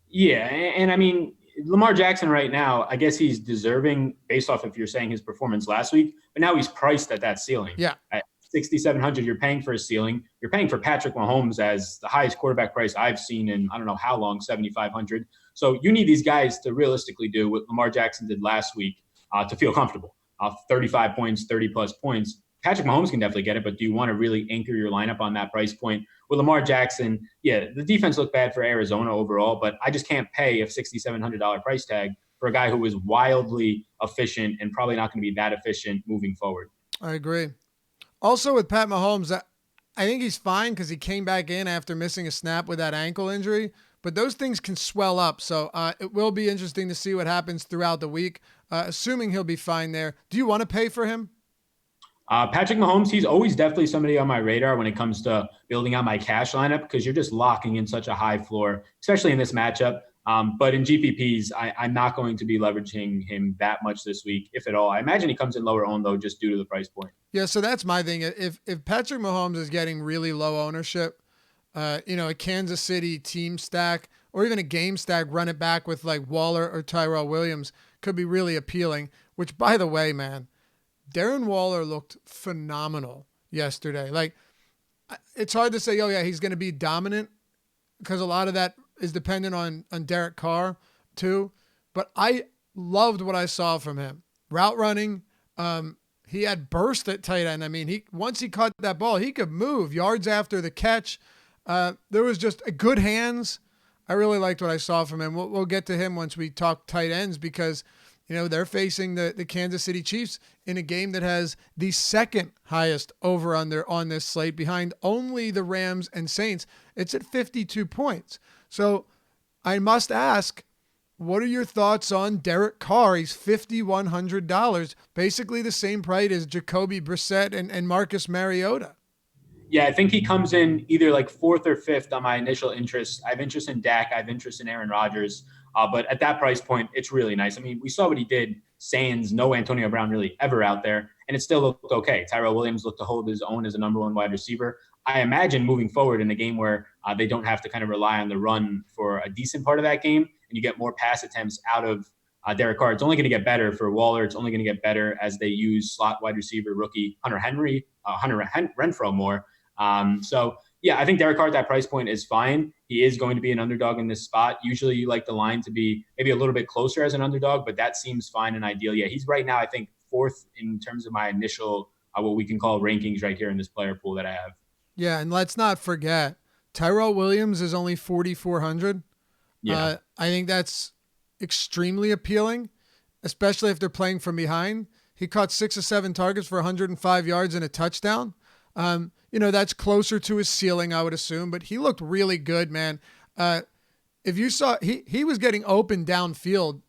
Yeah, and Lamar Jackson right now, I guess he's deserving based off if you're saying his performance last week, but now he's priced at that ceiling. Yeah. At 6,700, you're paying for a ceiling. You're paying for Patrick Mahomes as the highest quarterback price I've seen in I don't know how long, 7,500. So you need these guys to realistically do what Lamar Jackson did last week to feel comfortable. 35 points, 30-plus points. Patrick Mahomes can definitely get it, but do you want to really anchor your lineup on that price point? With Lamar Jackson, yeah, the defense looked bad for Arizona overall, but I just can't pay a $6,700 price tag for a guy who is wildly efficient and probably not going to be that efficient moving forward. I agree. Also with Pat Mahomes, I think he's fine because he came back in after missing a snap with that ankle injury, but those things can swell up. So it will be interesting to see what happens throughout the week, assuming he'll be fine there. Do you want to pay for him? Patrick Mahomes, he's always definitely somebody on my radar when it comes to building out my cash lineup because you're just locking in such a high floor, especially in this matchup. But in GPPs, I'm not going to be leveraging him that much this week, if at all. I imagine he comes in lower owned, though, just due to the price point. Yeah, so that's my thing. If Patrick Mahomes is getting really low ownership, a Kansas City team stack or even a game stack, run it back with like Waller or Tyrell Williams could be really appealing, which, by the way, man, Darren Waller looked phenomenal yesterday. Like, it's hard to say, oh, yeah, he's going to be dominant because a lot of that is dependent on Derek Carr, too. But I loved what I saw from him. Route running, he had burst at tight end. Once he caught that ball, he could move yards after the catch. There was just good hands. I really liked what I saw from him. We'll get to him once we talk tight ends because – they're facing the Kansas City Chiefs in a game that has the second highest over-under on this slate behind only the Rams and Saints. It's at 52 points. So I must ask, what are your thoughts on Derek Carr? He's $5,100, basically the same price as Jacoby Brissett and Marcus Mariota. Yeah, I think he comes in either like fourth or fifth on my initial interest. I have interest in Dak. I have interest in Aaron Rodgers. But at that price point, it's really nice. I mean, we saw what he did. Sans no Antonio Brown really ever out there, and it still looked okay. Tyrell Williams looked to hold his own as a number one wide receiver. I imagine moving forward in a game where they don't have to kind of rely on the run for a decent part of that game, and you get more pass attempts out of Derek Carr. It's only going to get better for Waller. It's only going to get better as they use slot wide receiver rookie Hunter Renfrow more. So yeah, I think Derek Carr at that price point is fine. He is going to be an underdog in this spot. Usually you like the line to be maybe a little bit closer as an underdog, but that seems fine and ideal. Yeah, he's right now, I think, fourth in terms of my initial, what we can call rankings right here in this player pool that I have. Yeah, and let's not forget, Tyrell Williams is only 4,400. Yeah. I think that's extremely appealing, especially if they're playing from behind. He caught 6 or 7 targets for 105 yards and a touchdown. That's closer to his ceiling, I would assume, but he looked really good, man. If you saw, he was getting open downfield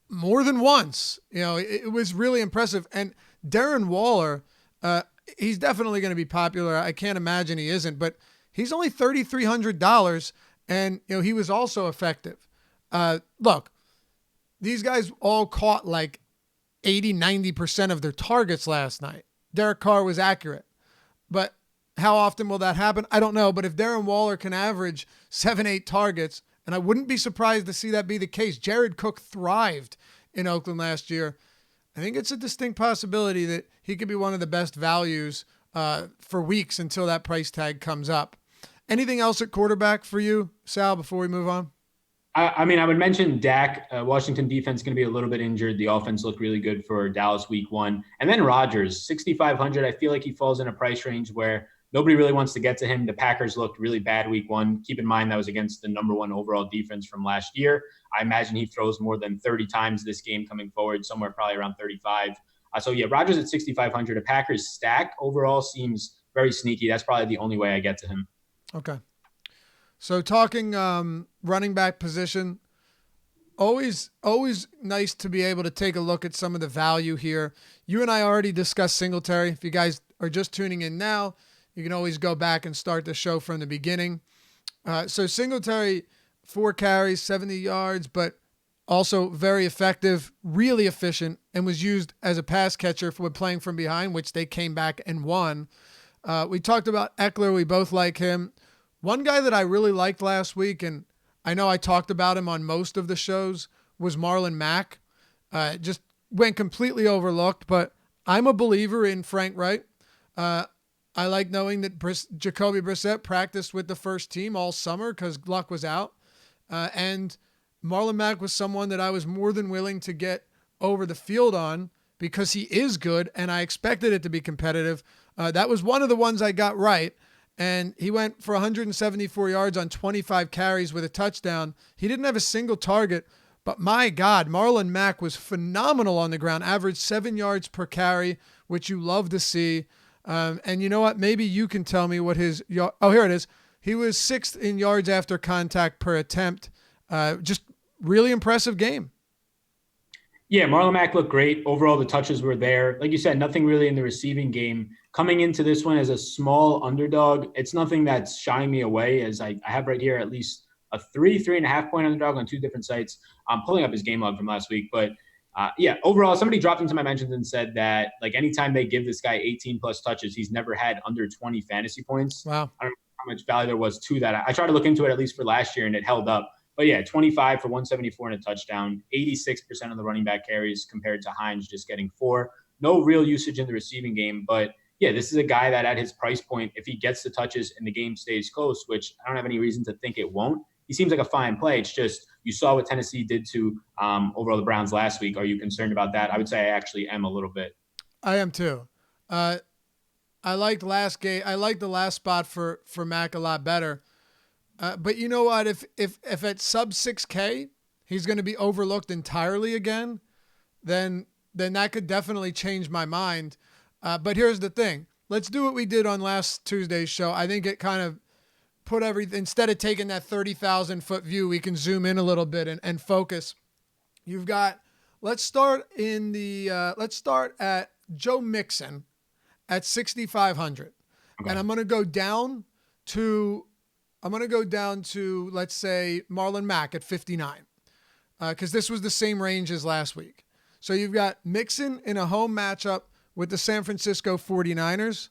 more than once. It was really impressive. And Darren Waller, he's definitely going to be popular. I can't imagine he isn't, but he's only $3,300, and he was also effective. Look, these guys all caught like 80-90% of their targets last night. Derek Carr was accurate, but how often will that happen? I don't know. But if Darren Waller can average 7-8 targets, and I wouldn't be surprised to see that be the case. Jared Cook thrived in Oakland last year. I think it's a distinct possibility that he could be one of the best values for weeks until that price tag comes up. Anything else at quarterback for you, Sal, before we move on? I mean, I would mention Dak. Washington defense going to be a little bit injured. The offense looked really good for Dallas week 1. And then Rodgers, 6,500. I feel like he falls in a price range where nobody really wants to get to him. The Packers looked really bad week 1. Keep in mind that was against the number 1 overall defense from last year. I imagine he throws more than 30 times this game coming forward, somewhere probably around 35. So yeah, Rodgers at 6,500. A Packers stack overall seems very sneaky. That's probably the only way I get to him. Okay. So talking running back position, always nice to be able to take a look at some of the value here. You and I already discussed Singletary. If you guys are just tuning in now, you can always go back and start the show from the beginning. So Singletary, 4 carries, 70 yards, but also very effective, really efficient, and was used as a pass catcher for playing from behind, which they came back and won. We talked about Eckler. We both like him. One guy that I really liked last week, and I know I talked about him on most of the shows, was Marlon Mack. Just went completely overlooked, but I'm a believer in Frank Wright. I like knowing that Jacoby Brissett practiced with the first team all summer because Luck was out. And Marlon Mack was someone that I was more than willing to get over the field on because he is good, and I expected it to be competitive. That was one of the ones I got right. And he went for 174 yards on 25 carries with a touchdown. He didn't have a single target, but my God, Marlon Mack was phenomenal on the ground, averaged 7 yards per carry, which you love to see. And you know what? Maybe you can tell me what his – oh, here it is. He was 6th in yards after contact per attempt. Just really impressive game. Yeah, Marlon Mack looked great. Overall, the touches were there. Like you said, nothing really in the receiving game. Coming into this one as a small underdog, it's nothing that's shying me away, as I have right here at least a 3.5 point underdog on 2 different sites. I'm pulling up his game log from last week. But yeah, overall, somebody dropped into my mentions and said that like anytime they give this guy 18 plus touches, he's never had under 20 fantasy points. Wow. I don't know how much value there was to that. I tried to look into it at least for last year, and it held up. But yeah, 25 for 174 and a touchdown, 86% of the running back carries compared to Hines just getting 4. No real usage in the receiving game. But yeah, this is a guy that at his price point, if he gets the touches and the game stays close, which I don't have any reason to think it won't, he seems like a fine play. It's just you saw what Tennessee did to overall the Browns last week. Are you concerned about that? I would say I actually am a little bit. I am too. I liked last game. I liked the last spot for Mac a lot better. But you know what? If at sub 6K, he's going to be overlooked entirely again, then that could definitely change my mind. But here's the thing. Let's do what we did on last Tuesday's show. I think it kind of put everything, instead of taking that 30,000 foot view, we can zoom in a little bit and focus. You've got, let's start at Joe Mixon at 6,500. Okay. And I'm going to go down to, let's say, Marlon Mack at 59. Because this was the same range as last week. So you've got Mixon in a home matchup with the San Francisco 49ers.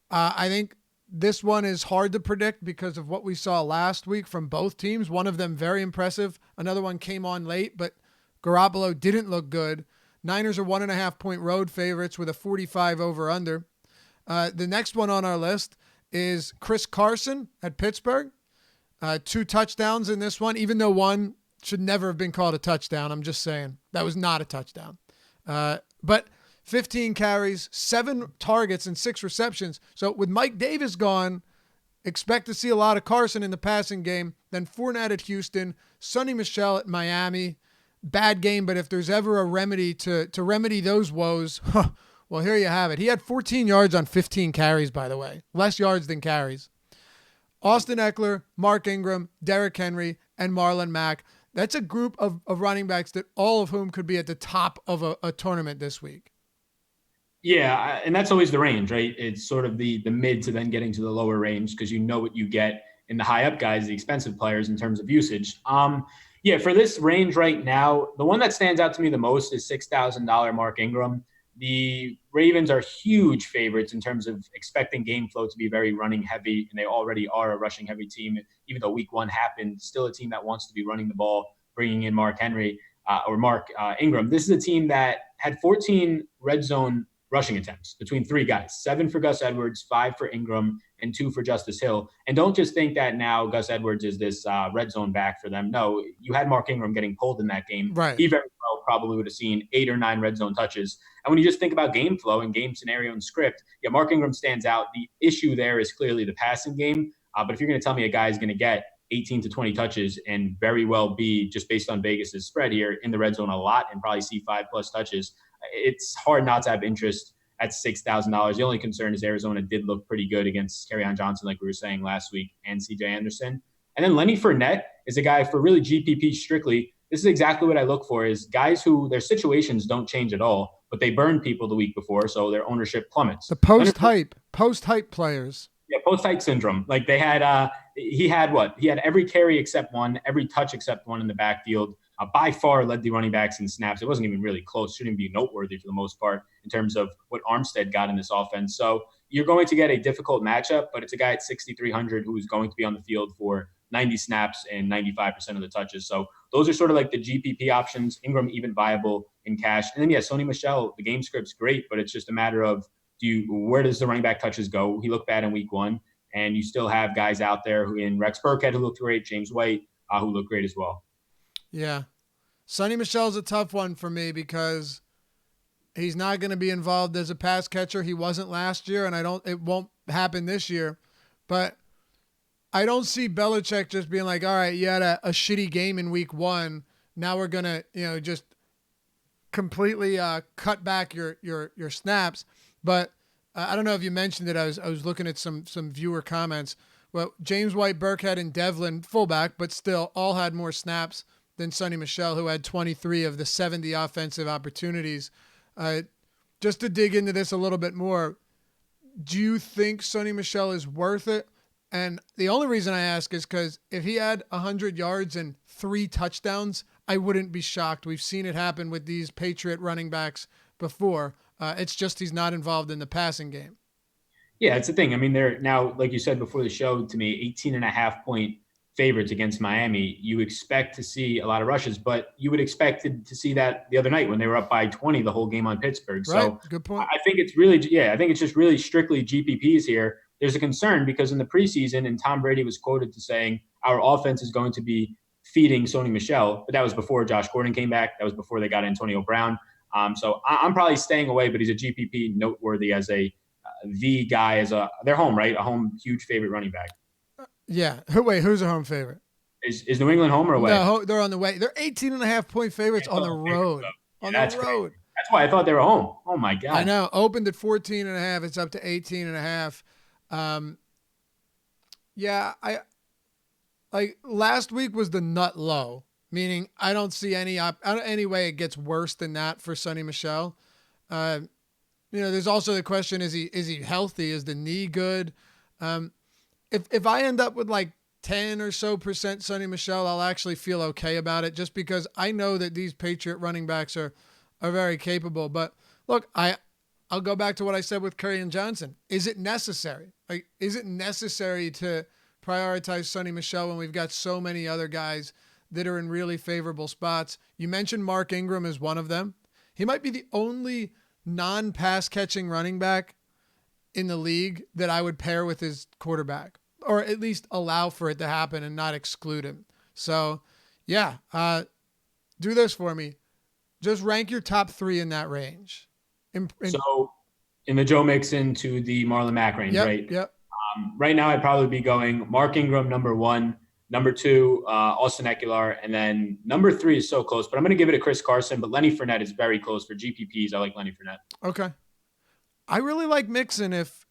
I think this one is hard to predict because of what we saw last week from both teams. One of them very impressive. Another one came on late, but Garoppolo didn't look good. Niners are 1.5-point road favorites with a 45 over under. The next one on our list is Chris Carson at Pittsburgh. 2 touchdowns in this one, even though one should never have been called a touchdown. I'm just saying that was not a touchdown. But 15 carries, 7 targets, and 6 receptions. So with Mike Davis gone, expect to see a lot of Carson in the passing game. Then Fournette at Houston, Sonny Michel at Miami. Bad game, but if there's ever a remedy to remedy those woes, well, here you have it. He had 14 yards on 15 carries, by the way. Less yards than carries. Austin Eckler, Mark Ingram, Derrick Henry, and Marlon Mack. That's a group of running backs that all of whom could be at the top of a tournament this week. Yeah, and that's always the range, right? It's sort of the mid to then getting to the lower range because you know what you get in the high up guys, the expensive players in terms of usage. Yeah, for this range right now, the one that stands out to me the most is $6,000 Mark Ingram. The Ravens are huge favorites in terms of expecting game flow to be very running heavy, and they already are a rushing heavy team. Even though week 1 happened, still a team that wants to be running the ball, bringing in Mark Ingram. This is a team that had 14 red zone rushing attempts between 3 guys, 7 for Gus Edwards, 5 for Ingram, and 2 for Justice Hill. And don't just think that now Gus Edwards is this red zone back for them. No, you had Mark Ingram getting pulled in that game. Right. He very well probably would have seen 8 or 9 red zone touches. And when you just think about game flow and game scenario and script, yeah, Mark Ingram stands out. The issue there is clearly the passing game. But if you're going to tell me a guy is going to get 18 to 20 touches and very well be, just based on Vegas's spread here, in the red zone a lot and probably see 5+ touches, it's hard not to have interest at $6,000. The only concern is Arizona did look pretty good against Kerryon Johnson, like we were saying last week, and CJ Anderson. And then Lenny Fournette is a guy for really GPP strictly. This is exactly what I look for, is guys who their situations don't change at all, but they burned people the week before, so their ownership plummets. The post-hype players. Yeah, post-hype syndrome. Like they had, he had every carry except one, every touch except one in the backfield. By far led the running backs in snaps. It wasn't even really close. Shouldn't even be noteworthy for the most part in terms of what Armstead got in this offense. So you're going to get a difficult matchup, but it's a guy at 6,300 who is going to be on the field for 90 snaps and 95% of the touches. So those are sort of like the GPP options. Ingram even viable in cash. And then, yeah, Sonny Michel, the game script's great, but it's just a matter of where does the running back touches go? He looked bad in week 1, and you still have guys out there who in Rex Burkhead who looked great, James White who looked great as well. Yeah. Sonny Michel's a tough one for me because he's not going to be involved as a pass catcher. He wasn't last year, and it won't happen this year. But I don't see Belichick just being like, all right, you had a shitty game in week 1. Now we're going to, just completely cut back your snaps. But I don't know if you mentioned it. I was looking at some viewer comments. Well, James White, Burkhead, and Devlin, fullback, but still all had more snaps than Sonny Michel, who had 23 of the 70 offensive opportunities. Just to dig into this a little bit more, do you think Sonny Michel is worth it? And the only reason I ask is because if he had 100 yards and 3 touchdowns, I wouldn't be shocked. We've seen it happen with these Patriot running backs before. It's just he's not involved in the passing game. Yeah, it's the thing. I mean, they're now, like you said before the show to me, 18.5-point favorites against Miami. You expect to see a lot of rushes, but you would expect to see that the other night when they were up by 20 the whole game on Pittsburgh. Right. So Good point. I think it's just really strictly GPPs here. There's a concern because in the preseason, and Tom Brady was quoted to saying, our offense is going to be feeding Sonny Michel, but that was before Josh Gordon came back. That was before they got Antonio Brown. So I'm probably staying away, but he's a GPP noteworthy as the guy, they're home, right? A home, huge favorite running back. Yeah. Who's a home favorite? Is New England home or away? No, they're on the way. They're 18.5-point favorites on the road. That's road. That's why I thought they were home. Oh my God. I know. Opened at 14.5. It's up to 18.5. like last week was the nut low, meaning I don't see any way it gets worse than that for Sonny Michel. Uh, there's also the question: is he healthy? Is the knee good? Um, if I end up with like 10 or so percent Sonny Michel, I'll actually feel okay about it, just because I know that these Patriot running backs are very capable. But look, I'll go back to what I said with Curry and Johnson. Is it necessary? Like, is it necessary to prioritize Sonny Michel when we've got so many other guys that are in really favorable spots? You mentioned Mark Ingram as one of them. He might be the only non-pass catching running back in the league that I would pair with his quarterback, or at least allow for it to happen and not exclude him. So, yeah, do this for me. Just rank your top 3 in that range. So in the Joe Mixon to the Marlon Mack range, Yep, right? Yep. Right now, I'd probably be going Mark Ingram, number 1, number 2, Austin Eckler, and then number 3 is so close, but I'm going to give it to Chris Carson, but Lenny Fournette is very close for GPPs. I like Lenny Fournette. Okay. I really like Mixon if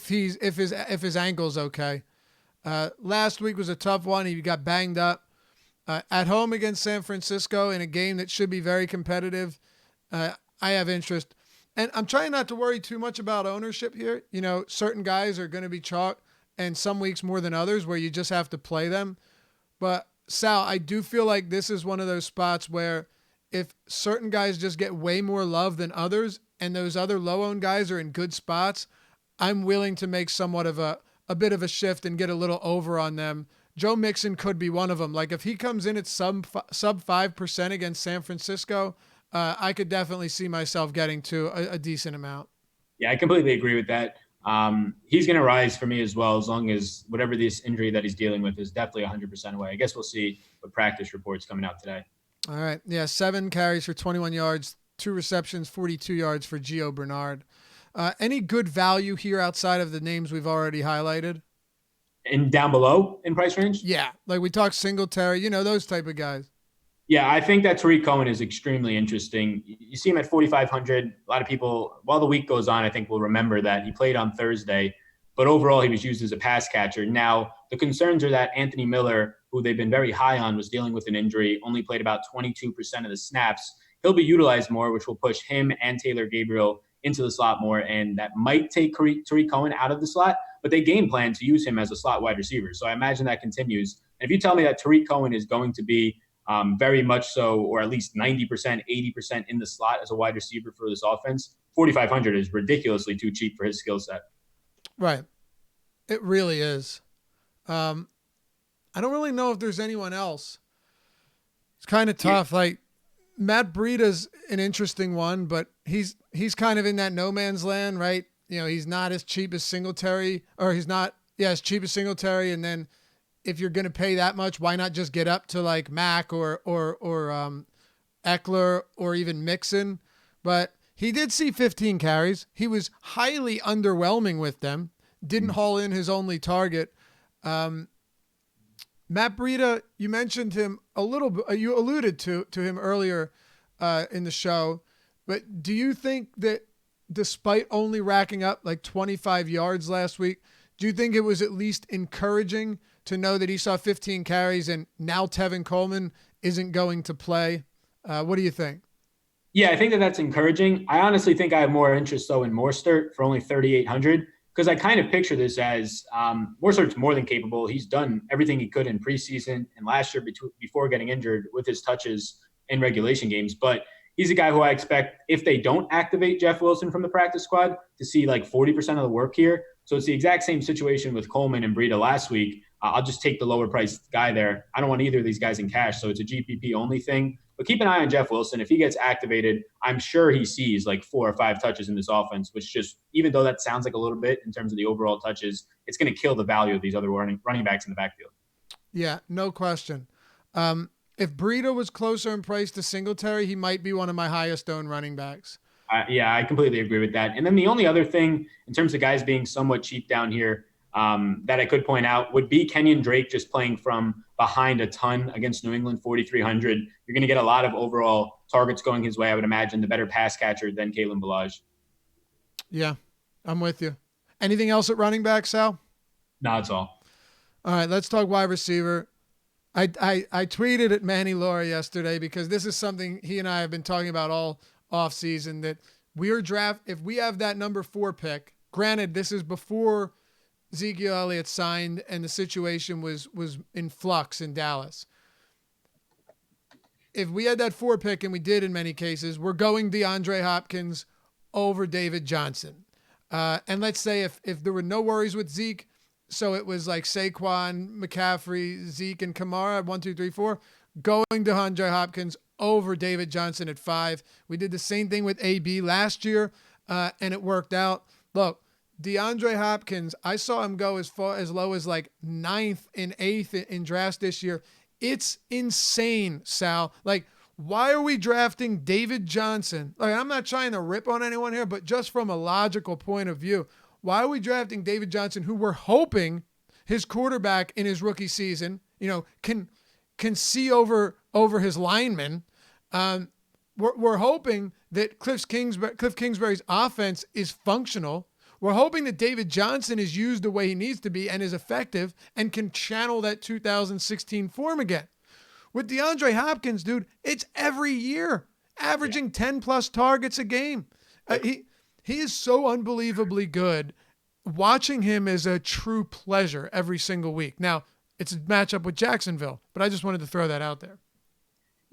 his ankle's okay. Last week was a tough one. He got banged up. At home against San Francisco in a game that should be very competitive, I have interest. And I'm trying not to worry too much about ownership here. Certain guys are going to be chalk, and some weeks more than others where you just have to play them. But Sal, I do feel like this is one of those spots where if certain guys just get way more love than others, and those other low-owned guys are in good spots, I'm willing to make somewhat of a bit of a shift and get a little over on them. Joe Mixon could be one of them. Like if he comes in at sub 5% against San Francisco, I could definitely see myself getting to a decent amount. Yeah, I completely agree with that. He's going to rise for me as well, as long as whatever this injury that he's dealing with is definitely 100% away. I guess we'll see what practice reports coming out today. All right. Yeah, 7 carries for 21 yards, 2 receptions, 42 yards for Gio Bernard. Any good value here outside of the names we've already highlighted? And down below in price range? Yeah, like we talked Singletary, those type of guys. Yeah, I think that Tariq Cohen is extremely interesting. You see him at 4,500. A lot of people, while the week goes on, I think will remember that he played on Thursday, but overall he was used as a pass catcher. Now, the concerns are that Anthony Miller, who they've been very high on, was dealing with an injury, only played about 22% of the snaps. He'll be utilized more, which will push him and Taylor Gabriel into the slot more, and that might take Tariq Cohen out of the slot, but they game plan to use him as a slot wide receiver. So I imagine that continues. And if you tell me that Tariq Cohen is going to be very much so, or at least 90%, 80% in the slot as a wide receiver for this offense, 4,500 is ridiculously too cheap for his skill set. Right. It really is. I don't really know if there's anyone else. It's kind of tough. Like Matt Breida's an interesting one, but he's kind of in that no man's land, right? He's not as cheap as Singletary, or he's not, as cheap as Singletary. And then if you're going to pay that much, why not just get up to like Mack or Eckler or even Mixon? But he did see 15 carries. He was highly underwhelming with them. Didn't haul in his only target. Matt Breida, you mentioned him a little bit. You alluded to him earlier in the show. But do you think that despite only racking up like 25 yards last week, do you think it was at least encouraging to know that he saw 15 carries and now Tevin Coleman isn't going to play? What do you think? Yeah, I think that that's encouraging. I honestly think I have more interest, though, in Mostert for only 3,800, because I kind of picture this as Mostert's more than capable. He's done everything he could in preseason and last year before getting injured with his touches in regulation games. But he's a guy who I expect, if they don't activate Jeff Wilson from the practice squad, to see like 40% of the work here. So it's the exact same situation with Coleman and Breida last week. I'll just take the lower priced guy there. I don't want either of these guys in cash, so it's a GPP only thing. But keep an eye on Jeff Wilson. If he gets activated, I'm sure he sees like 4 or 5 touches in this offense, which just, even though that sounds like a little bit in terms of the overall touches, it's going to kill the value of these other running backs in the backfield. Yeah, no question. If Breida was closer in price to Singletary, he might be one of my highest owned running backs. Yeah, I completely agree with that. And then the only other thing in terms of guys being somewhat cheap down here that I could point out would be Kenyon Drake just playing from behind a ton against New England, 4,300. You're going to get a lot of overall targets going his way. I would imagine the better pass catcher than Kalen Ballage. Yeah, I'm with you. Anything else at running back, Sal? No, that's all. All right, let's talk wide receiver. I tweeted at Manny Laura yesterday because this is something he and I have been talking about all off season, that if we have that number 4 pick, granted this is before Ezekiel Elliott signed and the situation was in flux in Dallas. If we had that 4 pick, and we did in many cases, we're going DeAndre Hopkins over David Johnson. And let's say if there were no worries with Zeke, so it was like Saquon, McCaffrey, Zeke, and Kamara, 1, 2, 3, 4, going DeAndre Hopkins over David Johnson at 5. We did the same thing with AB last year, and it worked out. Look, DeAndre Hopkins, I saw him go as low as like 9th and 8th in drafts this year. It's insane, Sal. Like, why are we drafting David Johnson? Like, I'm not trying to rip on anyone here, but just from a logical point of view, why are we drafting David Johnson, who we're hoping his quarterback in his rookie season, can see over his linemen? We're hoping that Cliff Kingsbury's offense is functional. We're hoping that David Johnson is used the way he needs to be and is effective and can channel that 2016 form again. With DeAndre Hopkins, dude, it's every year, averaging 10 plus targets a game. He is so unbelievably good. Watching him is a true pleasure every single week. Now, it's a matchup with Jacksonville, but I just wanted to throw that out there.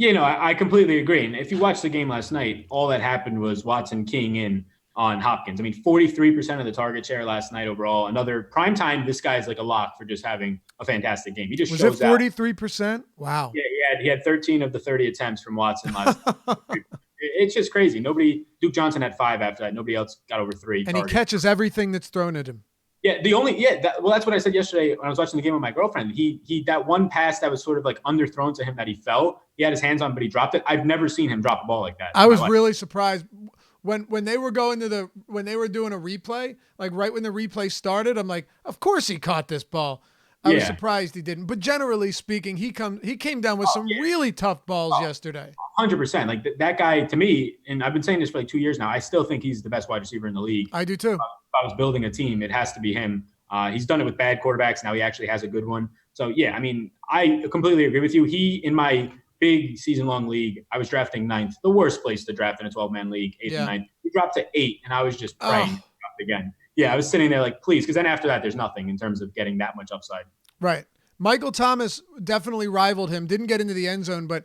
I completely agree. And if you watched the game last night, all that happened was Watson keying in on Hopkins. I mean, 43% of the target share last night overall. Another primetime, this guy's like a lock for just having a fantastic game. He just was shows it 43%? Wow. Yeah, he had 13 of the 30 attempts from Watson last night. It's just crazy. Duke Johnson had 5 after that. Nobody else got over 3. And targets. He catches everything that's thrown at him. Yeah, that's what I said yesterday when I was watching the game with my girlfriend. He that one pass that was sort of like underthrown to him that he felt, he had his hands on, but he dropped it. I've never seen him drop a ball like that. I was really surprised when they were doing a replay, like right when the replay started. I'm like, of course he caught this ball. I was surprised he didn't. But generally speaking, he came down with some really tough balls yesterday. 100%. Like that guy, to me, and I've been saying this for like 2 years now, I still think he's the best wide receiver in the league. I do too. If I was building a team, it has to be him. He's done it with bad quarterbacks. Now he actually has a good one. So, I mean, I completely agree with you. In my big season-long league, I was drafting 9th, the worst place to draft in a 12-man league, 8th and 9th. He dropped to 8, and I was just praying he dropped again. Yeah, I was sitting there like, please, because then after that, there's nothing in terms of getting that much upside. Right. Michael Thomas definitely rivaled him. Didn't get into the end zone, but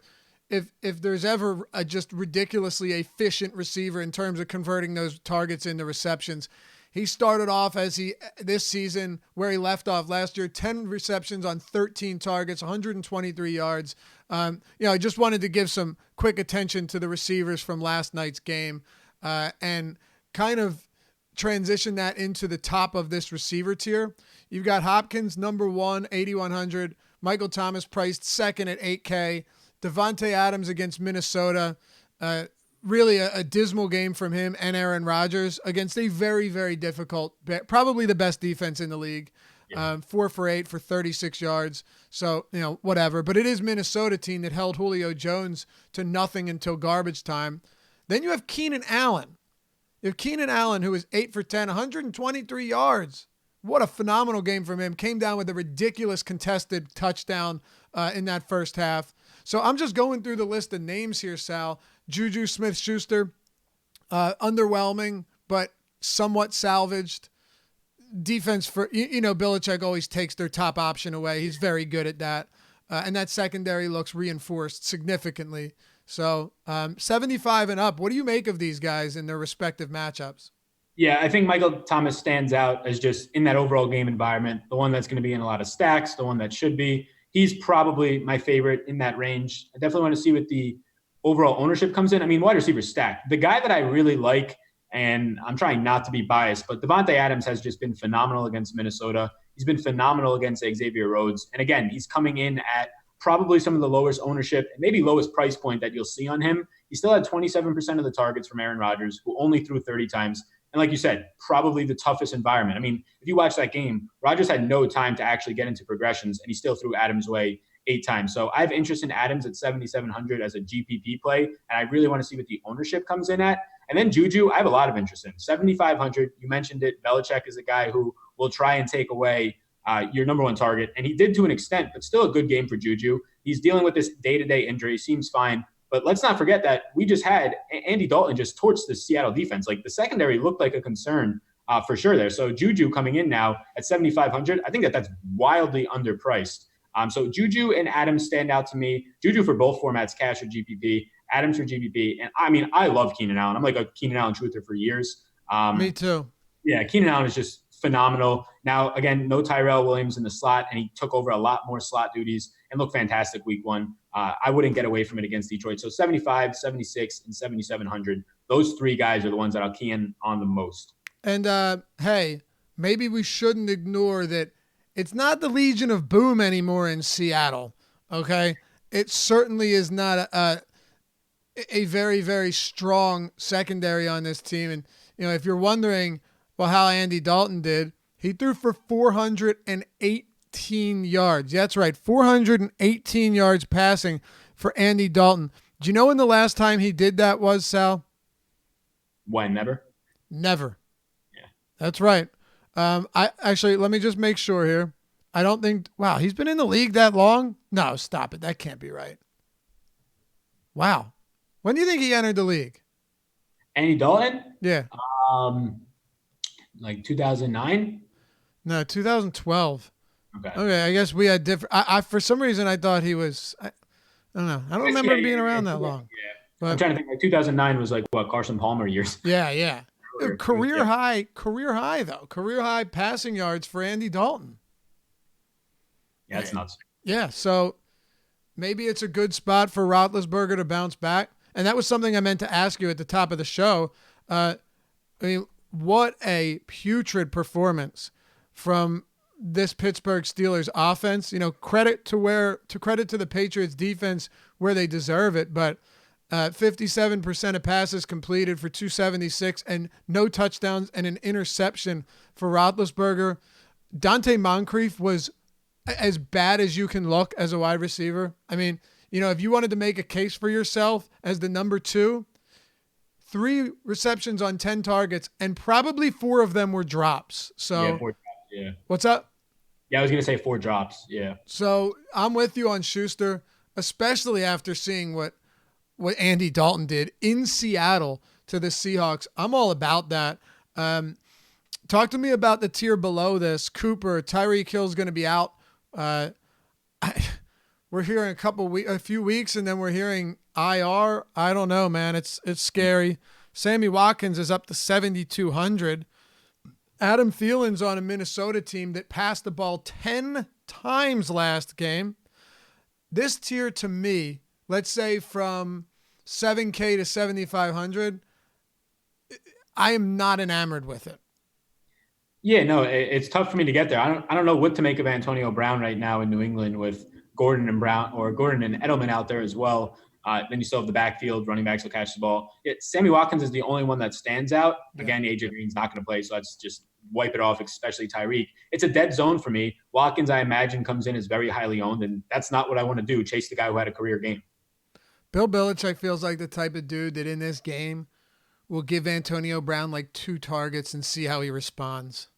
if there's ever a just ridiculously efficient receiver in terms of converting those targets into receptions, he started off this season where he left off last year, 10 receptions on 13 targets, 123 yards. I just wanted to give some quick attention to the receivers from last night's game and kind of transition that into the top of this receiver tier. You've got Hopkins, number 1, 8,100. Michael Thomas priced second at $8K. Devontae Adams against Minnesota. Really a dismal game from him and Aaron Rodgers against a very, very difficult, probably the best defense in the league. 4 for 8 for 36 yards. So, whatever. But it is Minnesota team that held Julio Jones to nothing until garbage time. Then you have Keenan Allen. You have Keenan Allen, who is 8 for 10, 123 yards. What a phenomenal game from him. Came down with a ridiculous contested touchdown in that first half. So I'm just going through the list of names here, Sal. Juju Smith-Schuster, underwhelming, but somewhat salvaged. Defense for, Belichick always takes their top option away. He's very good at that. And that secondary looks reinforced significantly. So 75 and up, what do you make of these guys in their respective matchups? Yeah, I think Michael Thomas stands out as just in that overall game environment, the one that's going to be in a lot of stacks, the one that should be. He's probably my favorite in that range. I definitely want to see what the overall ownership comes in. I mean, wide receiver stacked. The guy that I really like, and I'm trying not to be biased, but Devontae Adams has just been phenomenal against Minnesota. He's been phenomenal against Xavier Rhodes. And again, he's coming in at probably some of the lowest ownership and maybe lowest price point that you'll see on him. He still had 27% of the targets from Aaron Rodgers, who only threw 30 times. And like you said, probably the toughest environment. I mean, if you watch that game, Rodgers had no time to actually get into progressions, and he still threw Adams' way 8 times. So I have interest in Adams at 7,700 as a GPP play, and I really want to see what the ownership comes in at. And then Juju, I have a lot of interest in. 7,500, you mentioned it. Belichick is a guy who will try and take away your number one target. And he did to an extent, but still a good game for Juju. He's dealing with this day-to-day injury. Seems fine. But let's not forget that we just had Andy Dalton just torched the Seattle defense. Like the secondary looked like a concern for sure there. So Juju coming in now at 7,500, I think that's wildly underpriced. So Juju and Adams stand out to me. Juju for both formats, cash or GPP. Adams for GPP. And I mean, I love Keenan Allen. I'm like a Keenan Allen truther for years. Me too. Yeah, Keenan Allen is just phenomenal. Now, again, no Tyrell Williams in the slot, and he took over a lot more slot duties and looked fantastic week one. I wouldn't get away from it against Detroit. So 75, 76, and 7,700. Those three guys are the ones that I'll key in on the most. And, hey, maybe we shouldn't ignore that it's not the Legion of Boom anymore in Seattle, okay? It certainly is not a very, very strong secondary on this team. And, you know, if you're wondering, well, how Andy Dalton did, he threw for 418 yards. That's right, 418 yards passing for Andy Dalton. Do you know when the last time he did that was, Sal? When? Never? Never. Yeah. That's right. I actually, let me just make sure here. I don't think, wow, he's been in the league that long? No, stop it. That can't be right. Wow. When do you think he entered the league? Andy Dalton? Yeah. Like 2009? No, 2012. Okay, I guess we had different. I for some reason I thought he was. I don't know. I don't remember him being around that long. Yeah. But, I'm trying to think. Like 2009 was like what, Carson Palmer years. Yeah. Career high though. Career high passing yards for Andy Dalton. Yeah, that's nuts. Yeah, so maybe it's a good spot for Roethlisberger to bounce back. And that was something I meant to ask you at the top of the show. I mean, what a putrid performance from this Pittsburgh Steelers offense. You know, credit to the Patriots defense where they deserve it, but 57% of passes completed for 276 and no touchdowns and an interception for Roethlisberger. Dante Moncrief was as bad as you can look as a wide receiver. I mean, you know, if you wanted to make a case for yourself as the number 2, 3 receptions on 10 targets, and probably 4 of them were drops. So, yeah, 4 drops, yeah. What's up? Yeah, I was going to say 4 drops. Yeah. So I'm with you on Schuster, especially after seeing what Andy Dalton did in Seattle to the Seahawks. I'm all about that. Talk to me about the tier below this. Cooper, Tyreek Hill's going to be out. We're hearing a few weeks, and then we're hearing IR. I don't know, man. It's scary. Sammy Watkins is up to 7,200. Adam Thielen's on a Minnesota team that passed the ball 10 times last game. This tier to me, let's say from 7K to 7,500, I am not enamored with it. Yeah, no, it's tough for me to get there. I don't know what to make of Antonio Brown right now in New England with Gordon and Edelman out there as well. Then you still have the backfield, running backs will catch the ball. Sammy Watkins is the only one that stands out. Again, AJ Green's not going to play, so let's just wipe it off, especially Tyreek. It's a dead zone for me. Watkins, I imagine, comes in as very highly owned, and that's not what I want to do, chase the guy who had a career game. Bill Belichick feels like the type of dude that in this game will give Antonio Brown like 2 targets and see how he responds.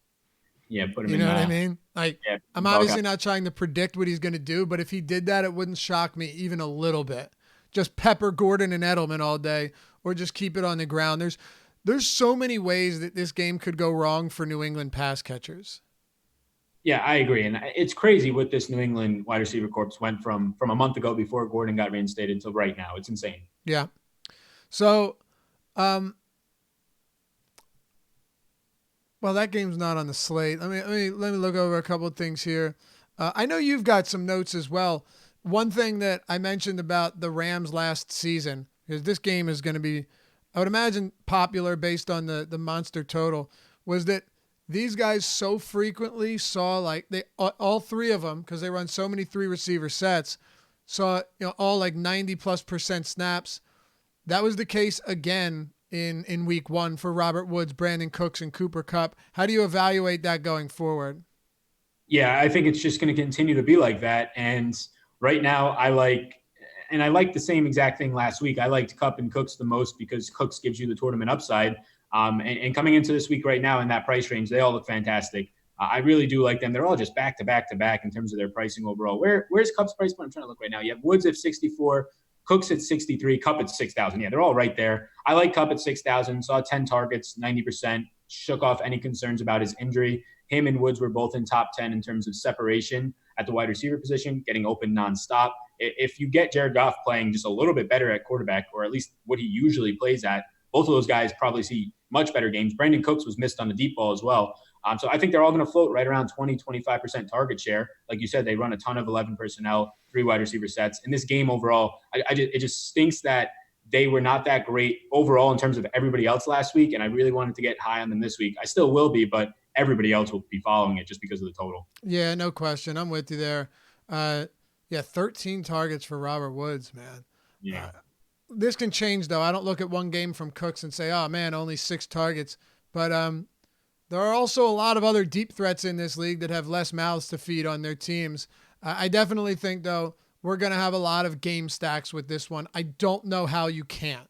Yeah, put him in. You know what I mean? Like, yeah, I'm obviously not trying to predict what he's going to do, but if he did that, it wouldn't shock me even a little bit. Just pepper Gordon and Edelman all day, or just keep it on the ground. There's so many ways that this game could go wrong for New England pass catchers. Yeah, I agree. And it's crazy what this New England wide receiver corps went from a month ago before Gordon got reinstated to right now. It's insane. Yeah. So, well, that game's not on the slate. Let me look over a couple of things here. I know you've got some notes as well. One thing that I mentioned about the Rams last season, because this game is going to be, I would imagine, popular based on the monster total, was that these guys so frequently saw, like, they all 3 of them, because they run so many 3 receiver sets, saw, you know, all like 90+% snaps. That was the case again in week 1 for Robert Woods, Brandon Cooks, and Cooper Kupp. How do you evaluate that going forward? Yeah, I think it's just going to continue to be like that. And right now I like the same exact thing last week. I liked Kupp and Cooks the most because Cooks gives you the tournament upside. And coming into this week right now in that price range, they all look fantastic. I really do like them. They're all just back to back to back in terms of their pricing overall. Where's Kupp's price point? I'm trying to look right now. You have Woods at 64, Cooks at 63, Kupp at 6,000. Yeah, they're all right there. I like Kupp at 6,000. Saw 10 targets, 90%. Shook off any concerns about his injury. Him and Woods were both in top 10 in terms of separation at the wide receiver position, getting open nonstop. If you get Jared Goff playing just a little bit better at quarterback, or at least what he usually plays at, both of those guys probably see much better games. Brandon Cooks was missed on the deep ball as well. So I think they're all going to float right around 20, 25% target share. Like you said, they run a ton of 11 personnel, 3 wide receiver sets. In this game overall, it just stinks that they were not that great overall in terms of everybody else last week. And I really wanted to get high on them this week. I still will be, but everybody else will be following it just because of the total. Yeah, no question. I'm with you there. 13 targets for Robert Woods, man. Yeah. This can change, though. I don't look at one game from Cooks and say, oh, man, only 6 targets. But there are also a lot of other deep threats in this league that have less mouths to feed on their teams. I definitely think, though, we're going to have a lot of game stacks with this one. I don't know how you can't.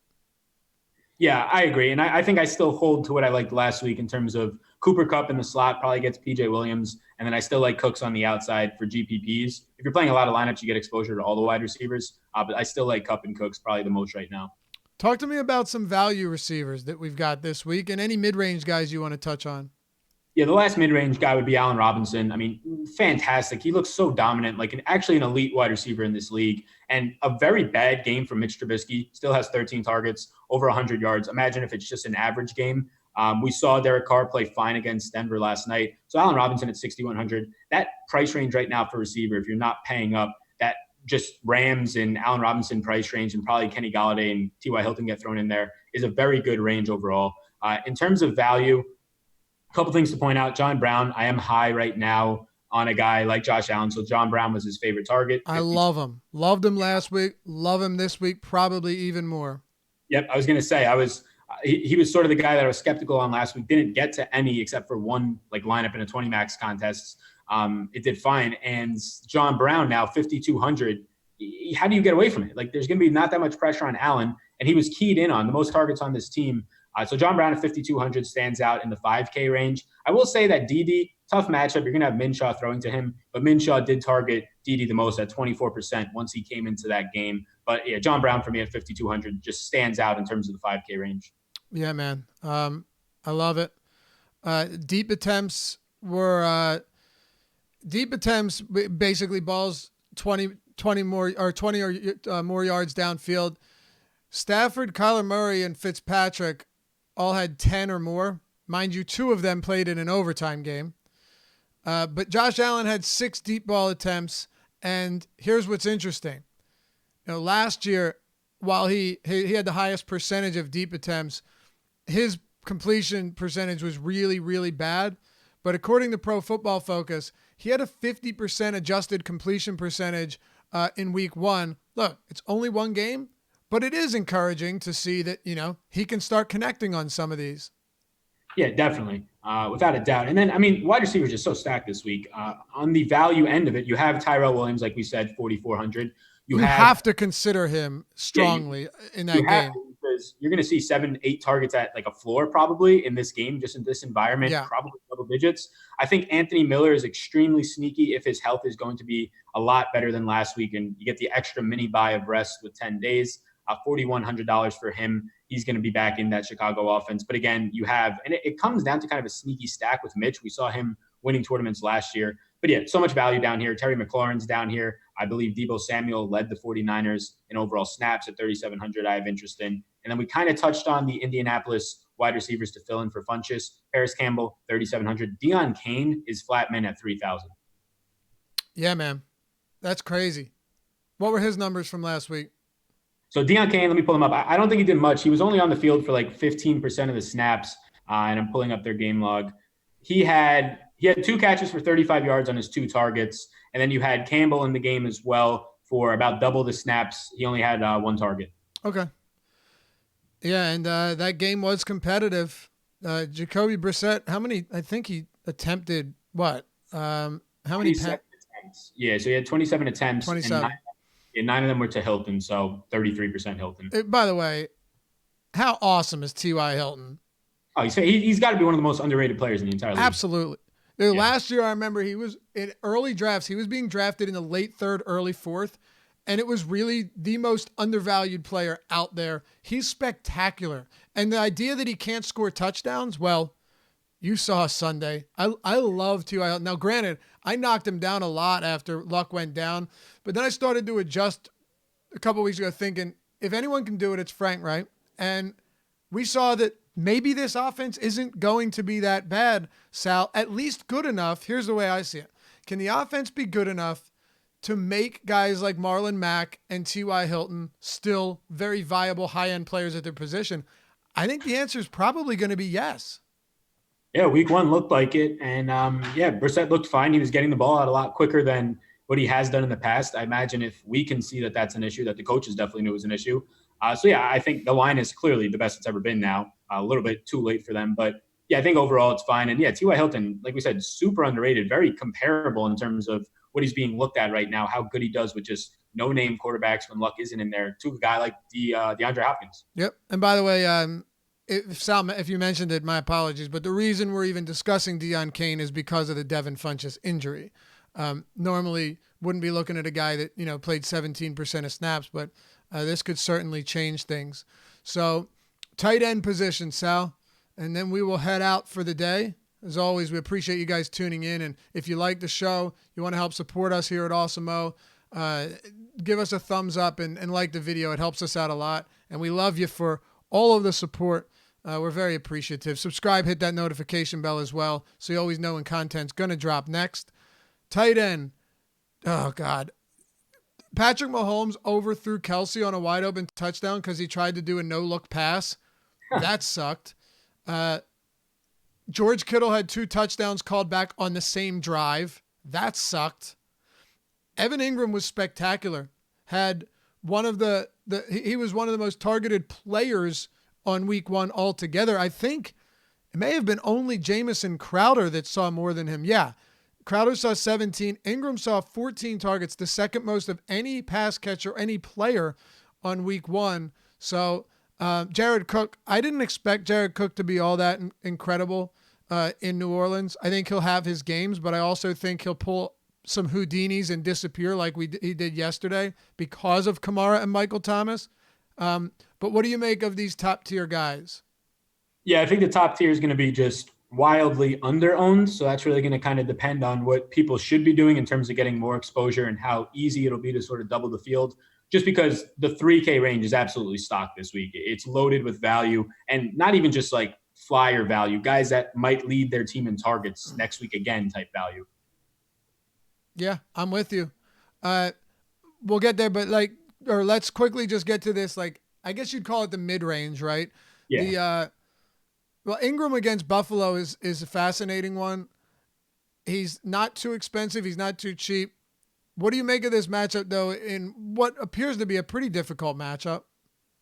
Yeah, I agree. And I think I still hold to what I liked last week in terms of Cooper Kupp in the slot probably gets PJ Williams. And then I still like Cooks on the outside for GPPs. If you're playing a lot of lineups, you get exposure to all the wide receivers. But I still like Kupp and Cooks probably the most right now. Talk to me about some value receivers that we've got this week and any mid-range guys you want to touch on. Yeah, the last mid-range guy would be Allen Robinson. I mean, fantastic. He looks so dominant, like actually an elite wide receiver in this league. And a very bad game from Mitch Trubisky. Still has 13 targets, over 100 yards. Imagine if it's just an average game. We saw Derek Carr play fine against Denver last night. So Allen Robinson at 6,100. That price range right now for receiver, if you're not paying up, that just Rams and Allen Robinson price range and probably Kenny Golladay and T.Y. Hilton get thrown in there is a very good range overall. In terms of value, a couple things to point out. John Brown, I am high right now on a guy like Josh Allen. So John Brown was his favorite target. I love him. Loved him last week. Love him this week, probably even more. Yep, I was going to say, he was sort of the guy that I was skeptical on last week. Didn't get to any except for one like lineup in a 20 max contest. It did fine. And John Brown now 5,200. How do you get away from it? Like there's going to be not that much pressure on Allen, and he was keyed in on the most targets on this team. So John Brown at 5,200 stands out in the 5K range. I will say that Dede, tough matchup. You're going to have Minshew throwing to him, but Minshew did target Dede the most at 24% once he came into that game. But yeah, John Brown for me at 5,200 just stands out in terms of the 5K range. Yeah, man. I love it. Deep attempts basically balls 20 more or 20 or more yards downfield. Stafford, Kyler Murray, and Fitzpatrick all had 10 or more. Mind you, 2 of them played in an overtime game. But Josh Allen had 6 deep ball attempts. And here's what's interesting. Last year, while he had the highest percentage of deep attempts, his completion percentage was really, really bad. But according to Pro Football Focus, he had a 50% adjusted completion percentage in week 1. Look, it's only one game, but it is encouraging to see that, he can start connecting on some of these. Yeah, definitely. Without a doubt. And then, wide receivers just so stacked this week. On the value end of it, you have Tyrell Williams, like we said, 4,400. You have to consider him strongly in that game. Because you're going to see 7-8 targets at like a floor probably in this game, just in this environment, probably double digits. I think Anthony Miller is extremely sneaky if his health is going to be a lot better than last week. And you get the extra mini buy of rest with 10 days, $4,100 for him. He's going to be back in that Chicago offense. But again, and it comes down to kind of a sneaky stack with Mitch. We saw him winning tournaments last year. But yeah, so much value down here. Terry McLaurin's down here. I believe Deebo Samuel led the 49ers in overall snaps at 3,700. I have interest in. And then we kind of touched on the Indianapolis wide receivers to fill in for Funchess. Paris Campbell, 3,700. Deion Kane is flat man at 3,000. Yeah, man. That's crazy. What were his numbers from last week? So Deion Kane, let me pull him up. I don't think he did much. He was only on the field for like 15% of the snaps, and I'm pulling up their game log. He had 2 catches for 35 yards on his 2 targets, and then you had Campbell in the game as well for about double the snaps. He only had 1 target. Okay. Yeah, and that game was competitive. Jacoby Brissett, how many? I think he attempted what? How many attempts? Yeah, so he had 27 attempts. 27. And 9 of them were to Hilton, so 33% Hilton. By the way, how awesome is T.Y. Hilton? Oh, he's got to be one of the most underrated players in the entire league. Absolutely. Dude, Yeah. last year, I remember he was in early drafts. He was being drafted in the late third, early fourth, and it was really the most undervalued player out there. He's spectacular. And the idea that he can't score touchdowns, well, you saw Sunday. I love T.Y. Now, granted, I knocked him down a lot after Luck went down, but then I started to adjust a couple weeks ago thinking, if anyone can do it, it's Frank, right? And we saw that maybe this offense isn't going to be that bad, Sal, at least good enough. Here's the way I see it. Can the offense be good enough to make guys like Marlon Mack and T.Y. Hilton still very viable high-end players at their position? I think the answer is probably going to be yes. Yeah, week one looked like it. And yeah, Brissett looked fine. He was getting the ball out a lot quicker than what he has done in the past. I imagine if we can see that that's an issue, that the coaches definitely knew it was an issue. So yeah, I think the line is clearly the best it's ever been now. A little bit too late for them. But yeah, I think overall it's fine. And yeah, T.Y. Hilton, like we said, super underrated, very comparable in terms of what he's being looked at right now, how good he does with just no-name quarterbacks when Luck isn't in there, to a guy like DeAndre Hopkins. Yep. And by the way, Sal, if you mentioned it, my apologies, but the reason we're even discussing Deion Kane is because of the Devin Funchess injury. Normally wouldn't be looking at a guy that, played 17% of snaps, but this could certainly change things. So tight end position, Sal, and then we will head out for the day. As always, we appreciate you guys tuning in. And if you like the show, you want to help support us here at Awesome O, give us a thumbs up and like the video. It helps us out a lot. And we love you for all of the support. We're very appreciative. Subscribe, hit that notification bell as well, so you always know when content's going to drop next. Tight end. Oh, God. Patrick Mahomes overthrew Kelsey on a wide open touchdown because he tried to do a no-look pass. That sucked. George Kittle had 2 touchdowns called back on the same drive. That sucked. Evan Ingram was spectacular. Had one of he was one of the most targeted players on week one altogether. I think it may have been only Jamison Crowder that saw more than him. Yeah. Crowder saw 17. Ingram saw 14 targets, the second most of any pass catcher, any player on week one. So Jared Cook, I didn't expect Jared Cook to be all that incredible in New Orleans. I think he'll have his games, but I also think he'll pull some Houdinis and disappear like he did yesterday because of Kamara and Michael Thomas. But what do you make of these top tier guys? Yeah, I think the top tier is going to be just wildly under-owned. So that's really going to kind of depend on what people should be doing in terms of getting more exposure and how easy it'll be to sort of double the field. Just because the 3K range is absolutely stocked this week. It's loaded with value, and not even just like flyer value, guys that might lead their team in targets next week again type value. Yeah, I'm with you. We'll get there, but let's quickly just get to this. I guess you'd call it the mid-range, right? Yeah. Well, Ingram against Buffalo is a fascinating one. He's not too expensive. He's not too cheap. What do you make of this matchup, though, in what appears to be a pretty difficult matchup?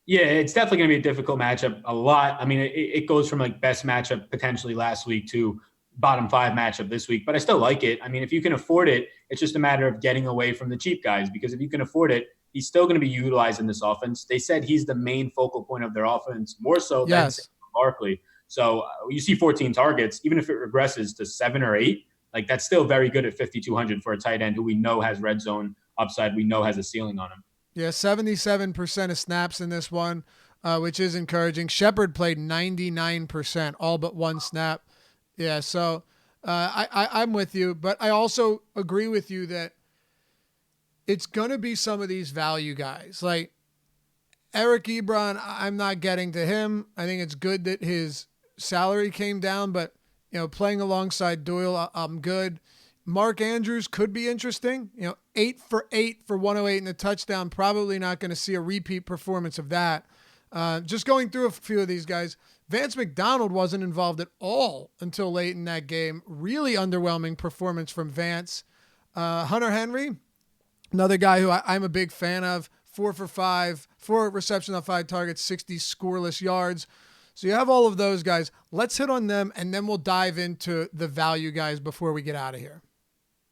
Yeah, it's definitely going to be a difficult matchup a lot. I mean, it goes from best matchup potentially last week to bottom 5 matchup this week, but I still like it. I mean, if you can afford it, it's just a matter of getting away from the cheap guys, because if you can afford it, he's still going to be utilized in this offense. They said he's the main focal point of their offense, more so than Barkley. So you see 14 targets, even if it regresses to 7 or 8, that's still very good at 5,200 for a tight end who we know has red zone upside. We know has a ceiling on him. Yeah, 77% of snaps in this one, which is encouraging. Shepard played 99%, all but 1 snap. Yeah, so I'm with you, but I also agree with you that it's going to be some of these value guys. Like Eric Ebron, I'm not getting to him. I think it's good that his salary came down, but playing alongside Doyle, I'm good. Mark Andrews could be interesting. 8 for 8 for 108 and a touchdown. Probably not going to see a repeat performance of that. Just going through a few of these guys. Vance McDonald wasn't involved at all until late in that game. Really underwhelming performance from Vance. Hunter Henry, another guy who I'm a big fan of. 4 for 5, 4 receptions on 5 targets, 60 scoreless yards. So you have all of those guys. Let's hit on them, and then we'll dive into the value guys before we get out of here.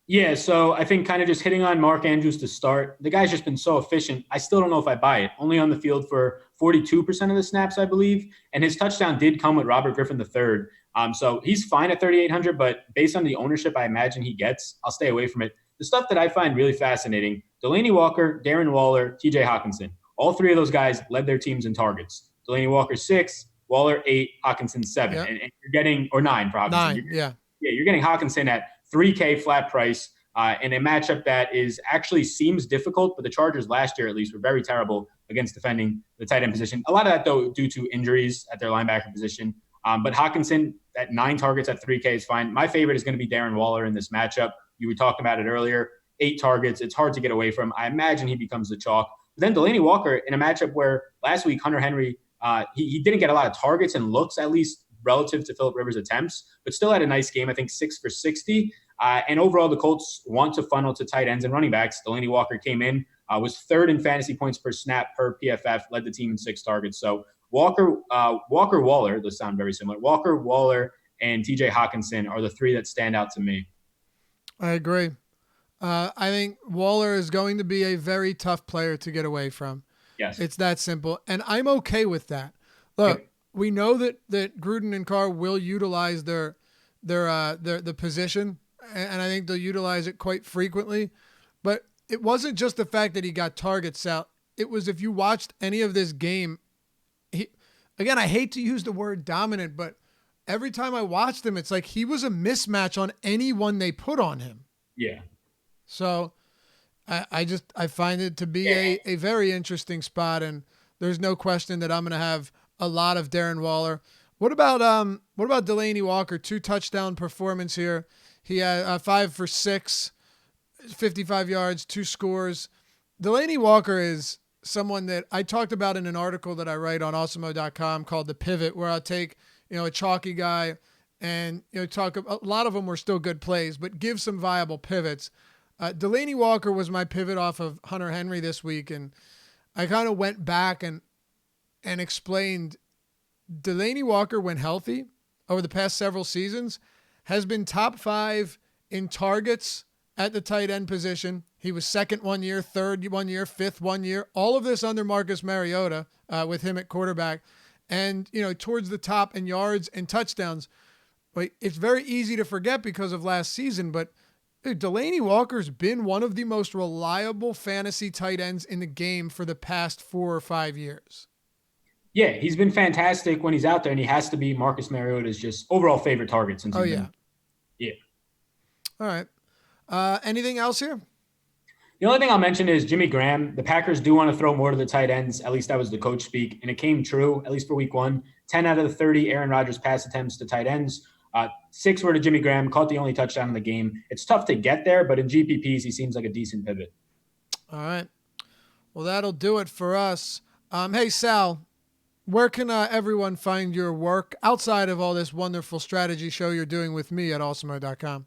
Yeah, so I think kind of just hitting on Mark Andrews to start. The guy's just been so efficient. I still don't know if I buy it. Only on the field for 42% of the snaps, I believe. And his touchdown did come with Robert Griffin III. So he's fine at 3,800, but based on the ownership I imagine he gets, I'll stay away from it. The stuff that I find really fascinating, Delanie Walker, Darren Waller, TJ Hawkinson. All three of those guys led their teams in targets. Delanie Walker 6, Waller 8, Hawkinson 7. Yep. And you're getting, or 9 for Hawkinson. 9, yeah. Yeah, you're getting Hawkinson at $3K flat price in a matchup that is actually seems difficult, but the Chargers last year at least were very terrible against defending the tight end position. A lot of that, though, due to injuries at their linebacker position. But Hawkinson at 9 targets at 3K is fine. My favorite is going to be Darren Waller in this matchup. You were talking about it earlier. 8 targets. It's hard to get away from. I imagine he becomes the chalk. But then Delanie Walker in a matchup where last week Hunter Henry, he didn't get a lot of targets and looks, at least relative to Phillip Rivers' attempts, but still had a nice game. I think 6 for 60. And overall, the Colts want to funnel to tight ends and running backs. Delanie Walker came in, was 3rd in fantasy points per snap per PFF, led the team in 6 targets. So Walker, Waller, those sound very similar. Walker, Waller, and TJ Hawkinson are the 3 that stand out to me. I agree. I think Waller is going to be a very tough player to get away from. Yes. It's that simple. And I'm okay with that. Look, we know that Gruden and Carr will utilize the position, and I think they'll utilize it quite frequently. But it wasn't just the fact that he got targets out. It was, if you watched any of this game, again, I hate to use the word dominant, but every time I watched him, it's like he was a mismatch on anyone they put on him. Yeah. So I find it to be a very interesting spot, and there's no question that I'm going to have a lot of Darren Waller. What about Delanie Walker? 2 touchdown performance here. He had 5 for 6, 55 yards, 2 scores. Delanie Walker is someone that I talked about in an article that I write on Awesemo.com called The Pivot, where I'll take, a chalky guy and, talk, a lot of them were still good plays, but give some viable pivots. Delanie Walker was my pivot off of Hunter Henry this week. And I kind of went back and explained Delanie Walker, when healthy over the past several seasons, has been top 5 in targets at the tight end position. He was 2nd 1 year, 3rd 1 year, 5th 1 year, all of this under Marcus Mariota with him at quarterback. And, towards the top in yards and touchdowns. But it's very easy to forget because of last season, but dude, Delanie Walker's been one of the most reliable fantasy tight ends in the game for the past 4 or 5 years. Yeah, he's been fantastic when he's out there, and he has to be Marcus Mariota's just overall favorite target since he's been. Yeah. All right. Anything else here? The only thing I'll mention is Jimmy Graham. The Packers do want to throw more to the tight ends. At least that was the coach speak, and it came true, at least for week 1. 10 out of the 30 Aaron Rodgers pass attempts to tight ends. 6 were to Jimmy Graham, caught the only touchdown in the game. It's tough to get there, but in GPPs, he seems like a decent pivot. All right. Well, that'll do it for us. Hey, Sal, where can everyone find your work outside of all this wonderful strategy show you're doing with me at Awesemo.com?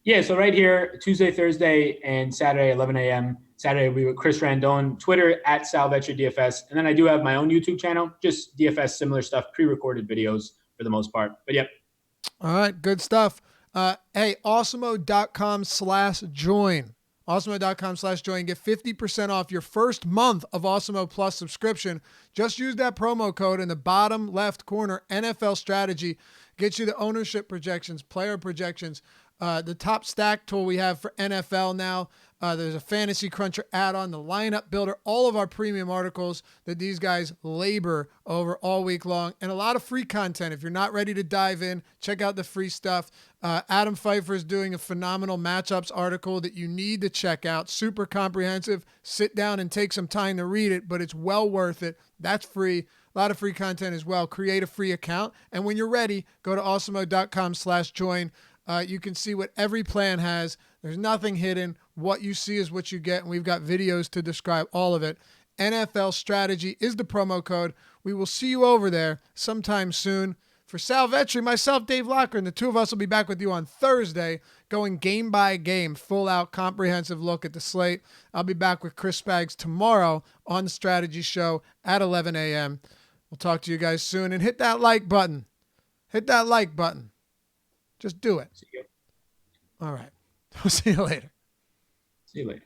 Yeah, so right here, Tuesday, Thursday, and Saturday, 11 a.m. Saturday, we with Chris Randone, Twitter at SalVetcherDFS. And then I do have my own YouTube channel, just DFS, similar stuff, pre-recorded videos for the most part. But yep. All right, good stuff. Hey, Awesemo.com/join. Awesemo.com/join. Get 50% off your first month of Awesemo Plus subscription. Just use that promo code in the bottom left corner, NFL Strategy. Gets you the ownership projections, player projections, the top stack tool we have for NFL now. There's a Fantasy Cruncher add-on, the lineup builder, all of our premium articles that these guys labor over all week long, and a lot of free content. If you're not ready to dive in, check out the free stuff. Adam Pfeiffer is doing a phenomenal matchups article that you need to check out. Super comprehensive. Sit down and take some time to read it, but it's well worth it. That's free. A lot of free content as well. Create a free account. And when you're ready, go to Awesemo.com/join. You can see what every plan has. There's nothing hidden. What you see is what you get, and we've got videos to describe all of it. NFL Strategy is the promo code. We will see you over there sometime soon. For Sal Vetri, myself, Dave Locker, and the two of us will be back with you on Thursday, going game by game, full-out, comprehensive look at the slate. I'll be back with Chris Spags tomorrow on the Strategy Show at 11 a.m. We'll talk to you guys soon, and hit that like button. Hit that like button. Just do it. See you. All right. We'll see you later. See you later.